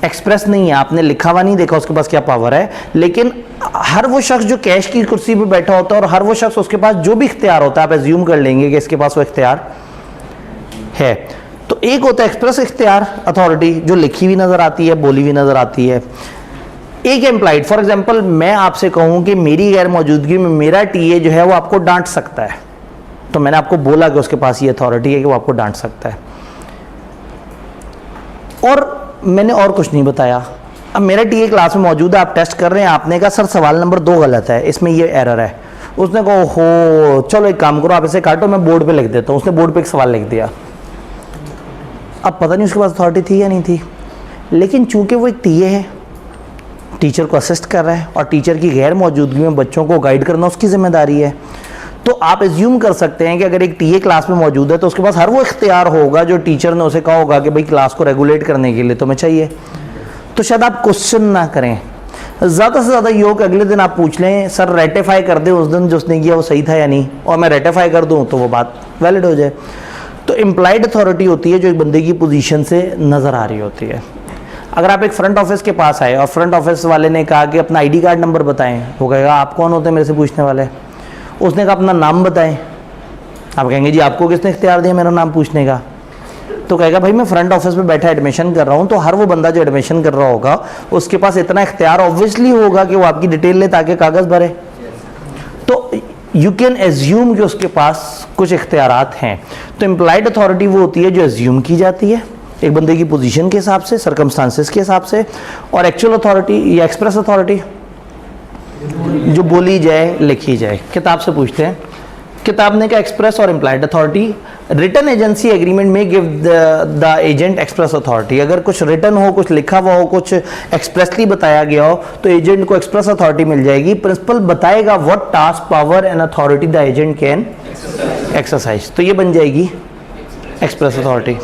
S1: एक्सप्रेस नहीं है, आपने लिखा हुआ नहीं देखा उसके पास क्या पावर है, लेकिन हर वो शख्स जो कैश की कुर्सी पे बैठा होता है और हर वो शख्स उसके पास जो भी इख्तियार होता है, आप एज्यूम कर लेंगे कि इसके पास वो इख्तियार है। तो एक होता है एक्सप्रेस इख्तियार अथॉरिटी जो लिखी हुई नज़र आती है, बोली हुई नज़र आती है। एक इम्प्लाइड, फॉर एग्जाम्पल मैं आपसे कहूँ कि मेरी गैर मौजूदगी में मेरा टीए जो है वो आपको डांट सकता है, तो मैंने आपको बोला कि उसके पास ये अथॉरिटी है कि वो आपको डांट सकता है, और मैंने और कुछ नहीं बताया। अब मेरा टीए क्लास में मौजूद है, आप टेस्ट कर रहे हैं, आपने कहा सर सवाल नंबर 2 गलत है, इसमें ये एरर है। उसने कहा हो चलो एक काम करो आप इसे काटो, मैं बोर्ड पे लिख देता हूँ। उसने बोर्ड पे एक सवाल लिख दिया। अब पता नहीं उसके पास अथॉरिटी थी या नहीं थी, लेकिन चूंकि वो एक टीए है, टीचर को असिस्ट कर रहा है, और टीचर की गैर मौजूदगी में बच्चों को गाइड करना उसकी जिम्मेदारी है, तो आप एज्यूम कर सकते हैं कि अगर एक टीए क्लास में मौजूद है तो उसके पास हर वो इख्तियार होगा जो टीचर ने उसे कहा होगा कि भाई क्लास को रेगुलेट करने के लिए तुम्हें चाहिए। तो शायद आप क्वेश्चन ना करें, ज़्यादा से ज़्यादा ये हो कि अगले दिन आप पूछ लें सर रेटिफाई कर दें उस दिन जो उसने किया वो सही था या नहीं, और मैं रेटिफाई कर दूँ तो वो बात वैलिड हो जाए। तो इम्प्लाइड अथॉरिटी होती है जो एक बंदे की पोजीशन से नज़र आ रही होती है। अगर आप एक फ्रंट ऑफिस के पास आए और फ्रंट ऑफिस वाले ने कहा कि अपना आईडी कार्ड नंबर बताएं, वो कहेगा आप कौन होते हैं मेरे से पूछने वाले। उसने कहा अपना नाम बताएं, आप कहेंगे जी आपको किसने इख्तियार दिया मेरा नाम पूछने का। तो कहेगा भाई मैं फ्रंट ऑफिस में बैठा एडमिशन कर रहा हूँ, तो हर वो बंदा जो एडमिशन कर रहा होगा उसके पास इतना इख्तियार ऑब्वियसली होगा कि वो आपकी डिटेल ले ताकि कागज़ भरे। तो यू कैन एज्यूम कि उसके पास कुछ इख्तियारात हैं। तो इम्प्लाइड अथॉरिटी वो होती है जो एज्यूम की जाती है एक बंदे की पोजीशन के हिसाब से, सर्कमस्टांसेस के हिसाब से। और एक्चुअल अथॉरिटी या एक्सप्रेस अथॉरिटी जो बोली जाए लिखी जाए। किताब से पूछते हैं, किताब ने कहा एक्सप्रेस और implied authority written agency agreement में give the agent express authority. अगर कुछ रिटर्न हो, कुछ लिखा हुआ हो, कुछ एक्सप्रेसली बताया गया हो तो एजेंट को एक्सप्रेस अथॉरिटी मिल जाएगी। प्रिंसिपल बताएगा what task, power and authority the agent can exercise, तो ये बन जाएगी एक्सप्रेस अथॉरिटी।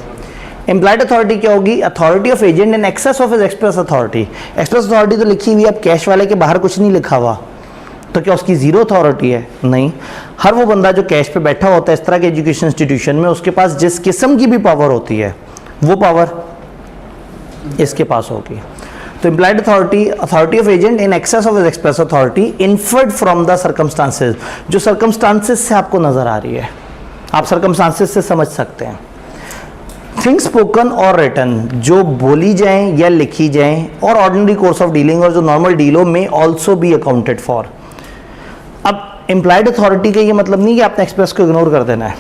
S1: इम्प्लाइड अथॉरिटी क्या होगी? Authority of agent in excess of his express authority. Express authority तो लिखी हुई है, अब कैश वाले के बाहर कुछ नहीं लिखा हुआ, तो क्या उसकी जीरो अथॉरिटी है? नहीं। हर वो बंदा जो कैश पे बैठा होता है इस तरह के एजुकेशन इंस्टीट्यूशन में, उसके पास जिस किस्म की भी पावर होती है वो पावर इसके पास होगी। तो implied authority, authority of agent in excess of his express authority inferred from the circumstances, जो सर्कमस्टांसेस से आपको नजर आ रही है, आप सर्कमस्टांसेस से समझ सकते हैं। थिंग्स स्पोकन और रिटन, जो बोली जाएं या लिखी जाएं, और ऑर्डिनरी कोर्स ऑफ डीलिंग, और जो नॉर्मल डील हो, में ऑल्सो बी अकाउंटेड फॉर। अब इम्प्लाइड अथॉरिटी का ये मतलब नहीं कि आपने एक्सप्रेस को इग्नोर कर देना है,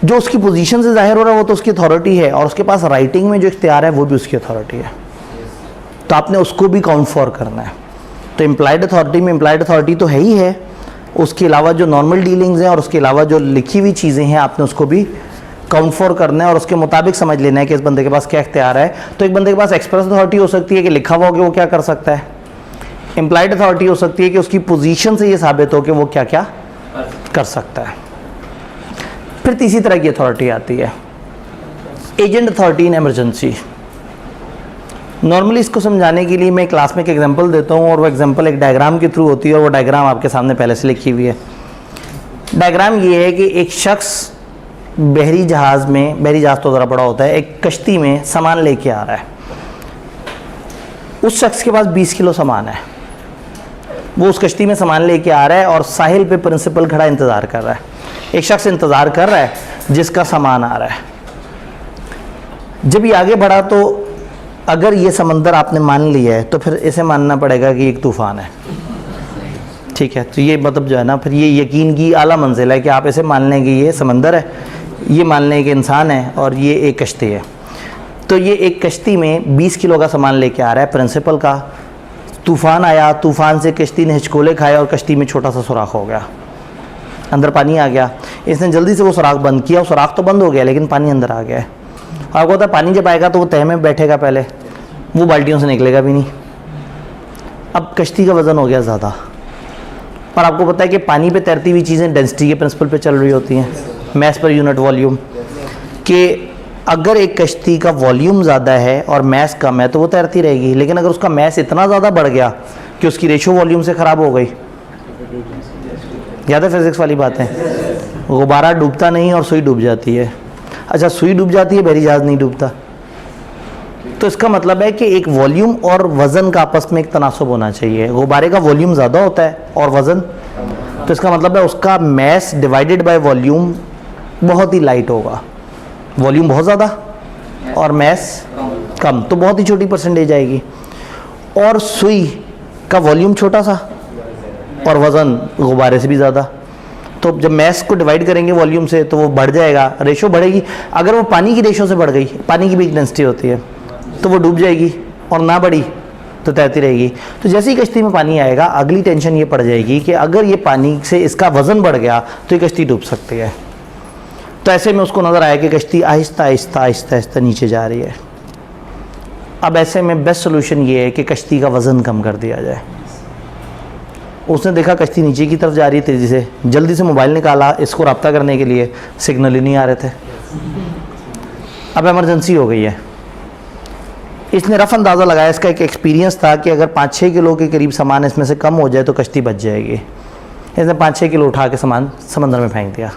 S1: जो उसकी पोजीशन से जाहिर हो रहा है वो तो उसकी अथॉरिटी है, और उसके पास राइटिंग में जो इख्तियार है वो भी उसकी अथॉरिटी है, तो आपने उसको भी काउंट फॉर करना है। तो इम्प्लाइड अथॉरिटी में इम्प्लाइड अथॉरिटी तो है ही है, उसके अलावा जो नॉर्मल डीलिंग्स हैं और उसके अलावा जो लिखी हुई चीज़ें हैं आपने उसको भी काउंट फॉर करना है, और उसके मुताबिक समझ लेना है कि इस बंदे के पास क्या इख्तियार है। तो एक बंदे के पास एक्सप्रेस अथॉरिटी हो सकती है कि लिखा हुआ हो कि वो क्या कर सकता है, इम्प्लाइड अथॉरिटी हो सकती है कि उसकी पोजीशन से ये साबित हो कि वो क्या क्या कर सकता है। फिर तीसरी तरह की अथॉरिटी आती है agent authority in emergency. Normally इसको समझाने के लिए मैं क्लास में एक एग्जांपल देता हूँ, और वो एग्जांपल एक डायग्राम के थ्रू होती है, और वो डायग्राम आपके सामने पहले से लिखी हुई है। डायग्राम ये है कि एक शख्स बहरी जहाज़ में, बहरी जहाज़ तो ज़रा बड़ा होता है, एक कश्ती में सामान लेके आ रहा है। उस शख्स के पास 20 किलो सामान है, वो उस कश्ती में सामान लेके आ रहा है, और साहिल पे प्रिंसिपल खड़ा इंतज़ार कर रहा है। एक शख्स इंतज़ार कर रहा है जिसका सामान आ रहा है। जब ये आगे बढ़ा तो अगर ये समंदर आपने मान लिया है तो फिर इसे मानना पड़ेगा कि एक तूफ़ान है, ठीक है। तो ये मतलब जो है ना, फिर ये यकीन की आला मंजिल है कि आप इसे मान लें कि ये समंदर है, ये मान लें कि इंसान है, और ये एक कश्ती है। तो ये एक कश्ती में 20 किलो का सामान लेके आ रहा है प्रिंसिपल का। तूफ़ान आया, तूफ़ान से कश्ती ने हिचकोले खाए और कश्ती में छोटा सा सुराख हो गया, अंदर पानी आ गया। इसने जल्दी से वो सुराख बंद किया, और सुराख तो बंद हो गया लेकिन पानी अंदर आ गया है। आपको पता है पानी जब आएगा तो वो तह में बैठेगा, पहले वो बाल्टियों से निकलेगा भी नहीं। अब कश्ती का वज़न हो गया ज़्यादा, और आपको पता है कि पानी पे तैरती हुई चीज़ें डेंसिटी के प्रिंसिपल पे चल रही होती हैं, मैस पर यूनिट वॉल्यूम, कि अगर एक कश्ती का वॉल्यूम ज़्यादा है और मैस कम है तो वो तैरती रहेगी, लेकिन अगर उसका मैस इतना ज़्यादा बढ़ गया कि उसकी रेशो वॉल्यूम से ख़राब हो गई, याद है फिज़िक्स वाली बात है, गुब्बारा डूबता नहीं और सुई डूब जाती है। अच्छा, सुई डूब जाती है, बहरी जहाज़ नहीं डूबता। तो इसका मतलब है कि एक वॉल्यूम और वज़न का आपस में एक तनासुब होना चाहिए। गुब्बारे का वॉल्यूम ज़्यादा होता है और वज़न, तो इसका मतलब है उसका मैस डिवाइडेड बाय वॉल्यूम बहुत ही लाइट होगा। वॉल्यूम बहुत ज़्यादा और मैस कम, तो बहुत ही छोटी परसेंटेज आएगी। और सुई का वॉल्यूम छोटा सा और वज़न गुब्बारे से भी ज़्यादा, तो जब मैस को डिवाइड करेंगे वॉल्यूम से तो वो बढ़ जाएगा, रेशो बढ़ेगी। अगर वो पानी की रेशो से बढ़ गई, पानी की भी एक डेंसिटी होती है, तो वो डूब जाएगी, और ना बढ़ी तो तैरती रहेगी। तो जैसे ही कश्ती में पानी आएगा, अगली टेंशन ये पड़ जाएगी कि अगर ये पानी से इसका वज़न बढ़ गया तो ये कश्ती डूब सकती है। तो ऐसे में उसको नज़र आया कि कश्ती आहिस्ता आहिस्ता आहिस्ता आहिस्ता नीचे जा रही है। अब ऐसे में बेस्ट सोल्यूशन ये है कि कश्ती का वज़न कम कर दिया जाए। उसने देखा कश्ती नीचे की तरफ जा रही है तेज़ी से, जल्दी से मोबाइल निकाला इसको रब्ता करने के लिए, सिग्नल ही नहीं आ रहे थे। अब इमरजेंसी हो गई है। इसने रफ अंदाज़ा लगाया, इसका एक एक्सपीरियंस था कि अगर 5-6 किलो के करीब सामान इसमें से कम हो जाए तो कश्ती बच जाएगी। इसने 5-6 किलो उठा के सामान समंदर में फेंक दिया।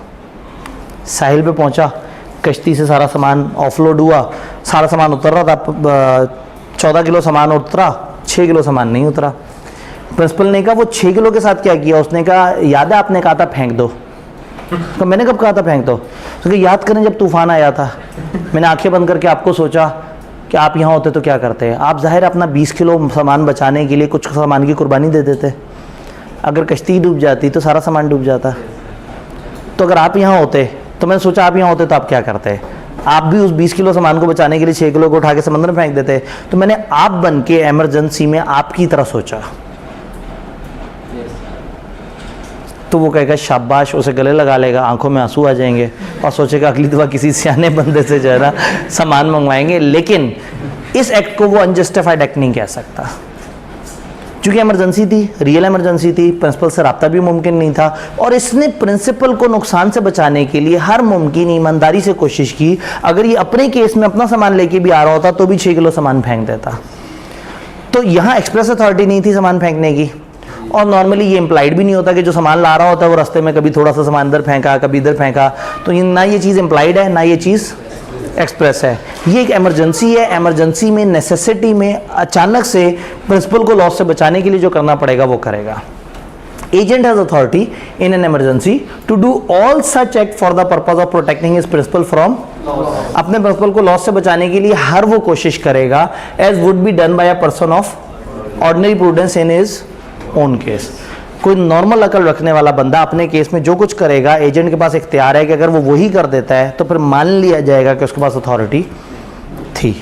S1: साहिल पे पहुंचा, कश्ती से सारा सामान ऑफलोड हुआ, सारा सामान उतर रहा था। 14 किलो सामान उतरा, 6 किलो सामान नहीं उतरा। प्रिंसिपल ने कहा वो 6 किलो के साथ क्या किया? उसने कहा याद है आपने कहा था फेंक दो। तो मैंने कब कहा था फेंक दो? क्योंकि याद करें जब तूफ़ान आया था, मैंने आंखें बंद करके आपको सोचा कि आप यहाँ होते तो क्या करते हैं। आप ज़ाहिर अपना 20 किलो सामान बचाने के लिए कुछ सामान की कुर्बानी दे देते। अगर कश्ती डूब जाती तो सारा सामान डूब जाता। तो अगर आप यहाँ होते, तो मैंने सोचा आप यहाँ होते तो आप क्या करते? आप भी उस 20 किलो सामान को बचाने के लिए 6 किलो को उठा के समंदर में फेंक देते। तो मैंने आप बन के एमरजेंसी में आपकी तरह सोचा। तो वो कहेगा शाबाश, उसे गले लगा लेगा, आंखों में आंसू आ जाएंगे और सोचेगा अगली दफ़ा किसी सियाने बंदे से जो है ना सामान मंगवाएंगे। लेकिन इस एक्ट को वो अनजस्टिफाइड एक्ट नहीं कह सकता, क्योंकि इमरजेंसी थी, रियल इमरजेंसी थी, प्रिंसिपल से रब्ता भी मुमकिन नहीं था, और इसने प्रिंसिपल को नुकसान से बचाने के लिए हर मुमकिन ईमानदारी से कोशिश की। अगर ये अपने केस में अपना सामान लेके भी आ रहा होता तो भी 6 किलो सामान फेंक देता। तो यहाँ एक्सप्रेस अथॉरिटी नहीं थी सामान फेंकने की, और नॉर्मली ये इम्प्लाइड भी नहीं होता कि जो सामान ला रहा होता है वो रास्ते में कभी थोड़ा सा सामान इधर फेंका, कभी इधर फेंका। तो ना ये चीज़ इम्प्लाइड है, ना ये चीज़ एक्सप्रेस है। ये एक इमरजेंसी है। इमरजेंसी में, नेसेसिटी में अचानक से प्रिंसिपल को लॉस से बचाने के लिए जो करना पड़ेगा वो करेगा। Agent has authority in an emergency to do all such act for the purpose of protecting his principal from, अपने प्रिंसिपल को लॉस से बचाने के लिए हर वो कोशिश करेगा as would be done by a person of ordinary prudence in his own case. कोई नॉर्मल अकल रखने वाला बंदा अपने केस में जो कुछ करेगा, एजेंट के पास इख्तियार है कि अगर वो वही कर देता है तो फिर मान लिया जाएगा कि उसके पास अथॉरिटी थी।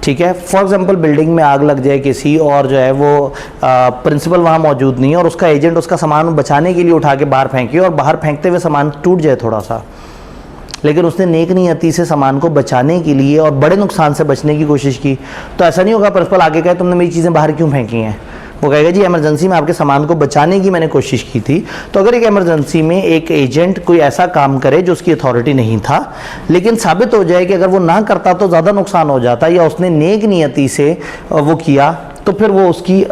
S1: ठीक है, फॉर एग्जांपल बिल्डिंग में आग लग जाए किसी, और जो है वो प्रिंसिपल वहाँ मौजूद नहीं है और उसका एजेंट उसका सामान बचाने के लिए उठा के बाहर फेंके, और बाहर फेंकते हुए सामान टूट जाए थोड़ा सा, लेकिन उसने नेक नियति से सामान को बचाने के लिए और बड़े नुकसान से बचने की कोशिश की, तो ऐसा नहीं होगा प्रिंसिपल आगे कहे तुमने मेरी चीज़ें बाहर क्यों फेंकी हैं। वो कहेगा जी इमरजेंसी में आपके सामान को बचाने की मैंने कोशिश की थी। तो अगर एक इमरजेंसी में एक एजेंट कोई ऐसा काम करे जो उसकी अथॉरिटी नहीं था, लेकिन साबित हो जाए कि अगर वो ना करता तो ज़्यादा नुकसान हो जाता, या उसने नेक नियति से वो किया, तो फिर वो उसकी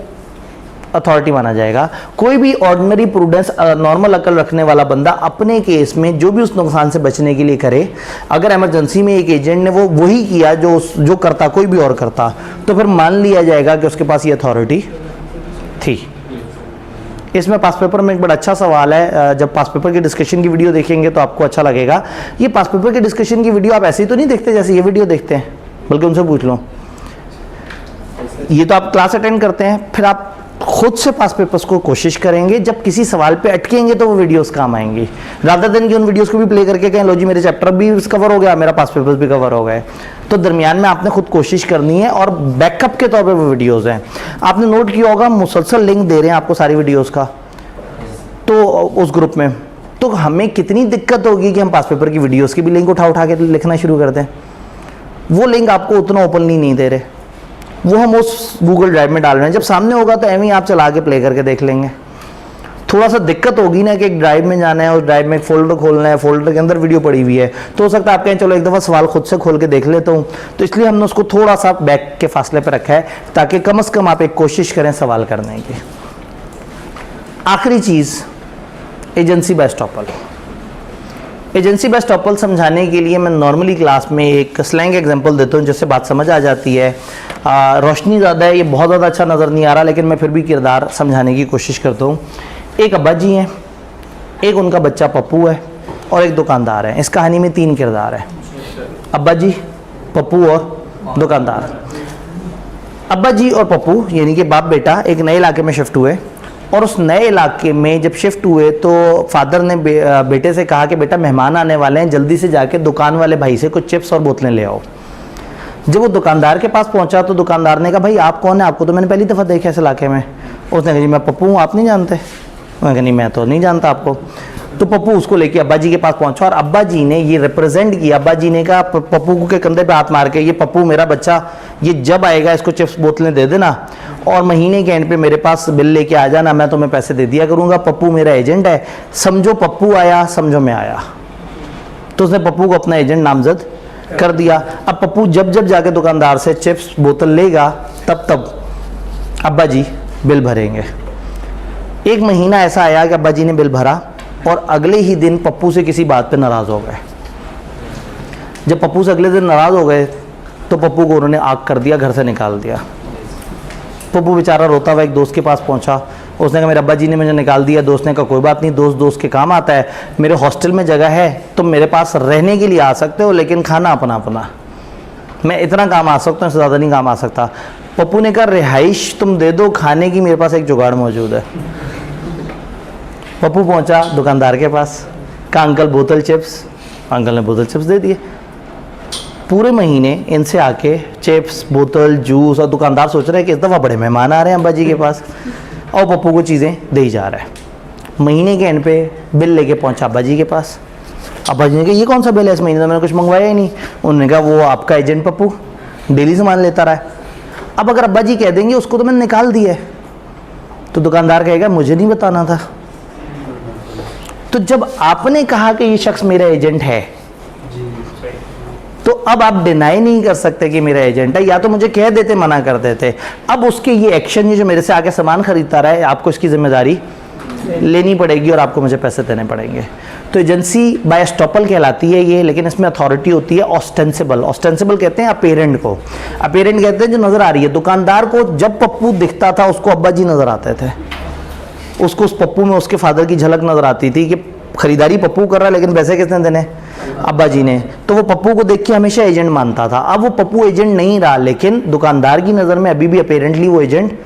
S1: अथॉरिटी माना जाएगा। कोई भी ऑर्डिनरी प्रूडेंस, नॉर्मल अकल रखने वाला बंदा अपने केस में जो भी उस नुकसान से बचने के लिए करे, अगर इमरजेंसी में एक एजेंट ने वो वही किया जो करता कोई भी और करता, तो फिर मान लिया जाएगा कि उसके पास ये अथॉरिटी थी। इसमें पास पेपर में एक बड़ा अच्छा सवाल है, जब पास पेपर की डिस्कशन की वीडियो देखेंगे तो आपको अच्छा लगेगा। ये पास पेपर की डिस्कशन की वीडियो आप ऐसे ही तो नहीं देखते जैसे ये वीडियो देखते हैं, बल्कि उनसे पूछ लो। ये तो आप क्लास अटेंड करते हैं, फिर आप खुद से पास पेपर्स को कोशिश करेंगे, जब किसी सवाल पे अटकेंगे तो वो वीडियोस काम आएंगी, रादर देन कि उन वीडियोस को भी प्ले करके कहें लो जी मेरे चैप्टर भी कवर हो गया, मेरा पास पेपर्स भी कवर हो गए। तो दरमियान में आपने खुद कोशिश करनी है, और बैकअप के तौर पे वो वीडियोस हैं। आपने नोट किया होगा मुसलसल लिंक दे रहे हैं आपको सारी वीडियोस का, तो उस ग्रुप में तो हमें कितनी दिक्कत होगी कि हम पास पेपर की वीडियोस की भी लिंक उठा के लिखना शुरू कर दें। वो लिंक आपको उतना ओपनली नहीं दे रहे, वो हम उस गूगल ड्राइव में डाल रहे हैं। जब सामने होगा तो एवं ही आप चला के प्ले करके देख लेंगे। थोड़ा सा दिक्कत होगी ना कि एक ड्राइव में जाना है, उस ड्राइव में एक फोल्डर खोलना है, फोल्डर के अंदर वीडियो पड़ी हुई है, तो हो सकता है आप कहें चलो एक दफ़ा सवाल खुद से खोल के देख लेता हूँ। तो इसलिए हमने उसको थोड़ा सा बैक के फासले पर रखा है, ताकि कम से कम आप एक कोशिश करें सवाल करने की। आखिरी चीज़, agency bye estoppel. Agency bye estoppel समझाने के लिए मैं नॉर्मली क्लास में एक स्लैंग एग्जांपल देता हूँ जिससे बात समझ आ जाती है। रोशनी ज़्यादा है, ये बहुत ज़्यादा अच्छा नज़र नहीं आ रहा, लेकिन मैं फिर भी किरदार समझाने की कोशिश करता हूँ। एक अब्बा जी हैं, एक उनका बच्चा पप्पू है, और एक दुकानदार है। इस कहानी में 3 किरदार हैं, अब्बा जी, पप्पू और दुकानदार। अब्बा जी और पप्पू यानी कि बाप बेटा एक नए इलाके में शिफ्ट हुए, और उस नए इलाके में जब शिफ्ट हुए तो फादर ने बेटे से कहा कि बेटा मेहमान आने वाले हैं, जल्दी से जाके दुकान वाले भाई से कुछ चिप्स और बोतलें ले आओ। जब वो दुकानदार के पास पहुंचा तो दुकानदार ने कहा भाई आप कौन है, आपको तो मैंने पहली दफ़ा देखा इस इलाके में। उसने कहा जी मैं पप्पू हूँ, आप नहीं जानते। मैं कहा नहीं मैं तो नहीं जानता आपको। तो पप्पू उसको लेके अब्बा जी के पास पहुंचा, और अब्बा जी ने ये रिप्रेजेंट किया। अब्बा जी ने कहा पप्पू के कंधे पे हाथ मार के, ये पप्पू मेरा बच्चा, ये जब आएगा इसको चिप्स बोतलें दे देना, और महीने के एंड पे मेरे पास बिल लेके आ जाना, मैं तुम्हें पैसे दे दिया करूँगा। पप्पू मेरा एजेंट है, समझो पप्पू आया समझो मैं आया। तो उसने पप्पू को अपना एजेंट नामजद कर दिया। अब पप्पू जब जब जाके दुकानदार से चिप्स बोतल लेगा तब अब्बा जी बिल भरेंगे। एक महीना ऐसा आया कि अब्बा जी ने बिल भरा, और अगले ही दिन पप्पू से किसी बात पे नाराज़ हो गए। जब पप्पू से अगले दिन नाराज़ हो गए तो पप्पू को उन्होंने आग कर दिया, घर से निकाल दिया। पप्पू बेचारा रोता हुआ एक दोस्त के पास पहुंचा। उसने कहा मेरे अब्बा जी ने मुझे निकाल दिया। दोस्त ने कहा कोई बात नहीं, दोस्त के काम आता है, मेरे हॉस्टल में जगह है, तुम मेरे पास रहने के लिए आ सकते हो, लेकिन खाना अपना अपना, मैं इतना काम आ सकता हूँ, इससे ज़्यादा नहीं काम आ सकता। पप्पू ने कहा रिहाइश तुम दे दो, खाने की मेरे पास एक जुगाड़ मौजूद है। पप्पू पहुंचा दुकानदार के पास, कहा अंकल बोतल चिप्स। अंकल ने बोतल चिप्स दे दिए। पूरे महीने इनसे आके चिप्स, बोतल, जूस, और दुकानदार सोच रहे हैं कि इस दफ़ा बड़े मेहमान आ रहे हैं अब्बा जी के पास, और पप्पू को चीज़ें दे ही जा रहा है। महीने के एंड पे बिल लेके पहुंचा अब्बा जी के पास। अब्बा जी ने कहा ये कौन सा बिल है, इस महीने तो मैंने कुछ मंगवाया ही नहीं। उन्होंने कहा वो आपका एजेंट पप्पू डेली सामान लेता रहा है। अब अगर अब्बा जी कह देंगे उसको तो मैंने निकाल दिया है, तो दुकानदार कहेगा मुझे नहीं बताना था। तो जब आपने कहा कि ये शख्स मेरा एजेंट है, तो अब आप डिनाई नहीं कर सकते कि मेरा एजेंट है, या तो मुझे कह देते, मना कर देते। अब उसके ये एक्शन, ये जो मेरे से आके सामान खरीदता रहा है, आपको इसकी जिम्मेदारी लेनी पड़ेगी और आपको मुझे पैसे देने पड़ेंगे। तो एजेंसी बाय एस्टॉपल कहलाती है ये, लेकिन इसमें अथॉरिटी होती है ऑस्टेंसिबल। ऑस्टेंसिबल कहते हैं अपेरेंट को, अपेरेंट कहते हैं जो नजर आ रही है। दुकानदार को जब पप्पू दिखता था उसको अब्बा जी नजर आते थे, उसको उस पप्पू में उसके फादर की झलक नजर आती थी कि खरीदारी पप्पू कर रहा है लेकिन पैसे किसने देने, अब्बा जी ने। तो वो पप्पू को देख के हमेशा एजेंट मानता था। अब वो पप्पू एजेंट नहीं रहा, लेकिन दुकानदार की नज़र में अभी भी अपेरेंटली वो एजेंट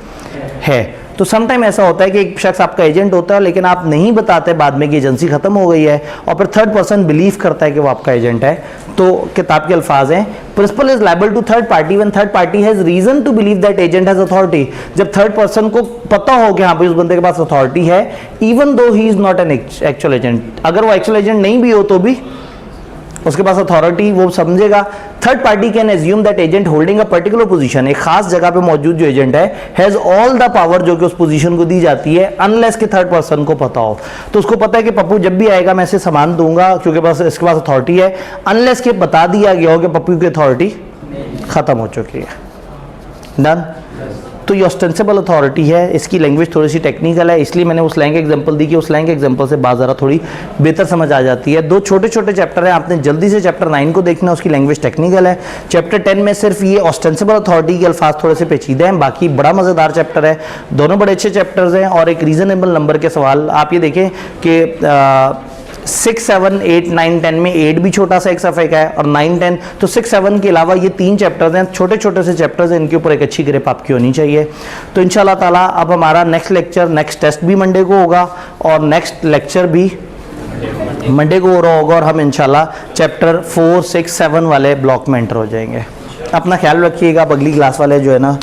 S1: है। तो समटाइम ऐसा होता है कि एक शख्स आपका एजेंट होता है लेकिन आप नहीं बताते बाद में कि एजेंसी खत्म हो गई है, और फिर थर्ड पर्सन बिलीव करता है कि वो आपका एजेंट है। तो किताब के अल्फाज हैं, principal is liable to third party when third party has reason to believe that agent has authority. जब थर्ड पर्सन को पता हो कि हाँ भाई उस बंदे के पास अथॉरिटी है, even though he is not an actual agent, अगर वो एक्चुअल एजेंट नहीं भी हो तो भी उसके पास अथॉरिटी, वो समझेगा। Third party can assume that agent holding a particular position, एक खास जगह पे मौजूद जो एजेंट है हैज ऑल द पावर जो कि उस पोजीशन को दी जाती है, अनलेस कि थर्ड पर्सन को पता हो। तो उसको पता है कि पप्पू जब भी आएगा मैं इसे सामान दूंगा क्योंकि बस इसके पास अथॉरिटी है, अनलेस कि बता दिया गया हो कि पप्पू की अथॉरिटी खत्म हो चुकी है। डन। तो ये ऑस्टेंसिबल अथॉरिटी है, इसकी लैंग्वेज थोड़ी सी टेक्निकल है, इसलिए मैंने वो स्लैंग एग्जांपल दी कि उस स्लैंग एग्जांपल से बात ज़रा थोड़ी बेहतर समझ आ जाती है। दो छोटे छोटे चैप्टर हैं, आपने जल्दी से चैप्टर 9 को देखना, उसकी लैंग्वेज टेक्निकल है। चैप्टर 10 में सिर्फ ये ऑस्टेंसिबल अथॉरिटी के अल्फाज थोड़े से पेचीदे हैं, बाकी बड़ा मज़ेदार चैप्टर है। दोनों बड़े अच्छे चैप्टर्स हैं। और एक रीज़नेबल नंबर के सवाल आप ये देखें कि 6, 7, 8, 9, 10 में 8 भी छोटा सा एक सफ़े का है, और 9, 10 तो 6, 7 के अलावा ये 3 चैप्टर्स हैं, छोटे छोटे से चैप्टर्स हैं, इनके ऊपर एक अच्छी ग्रिप आपकी होनी चाहिए। तो इंशाल्लाह ताला अब हमारा नेक्स्ट लेक्चर, नेक्स्ट टेस्ट भी मंडे को होगा और नेक्स्ट लेक्चर भी मंडे को हो रहा होगा, और हम इंशाल्लाह चैप्टर 4, 6, 7 वाले ब्लॉक में एंटर हो जाएंगे। अपना ख्याल रखिएगा। अब अगली क्लास वाले जो है ना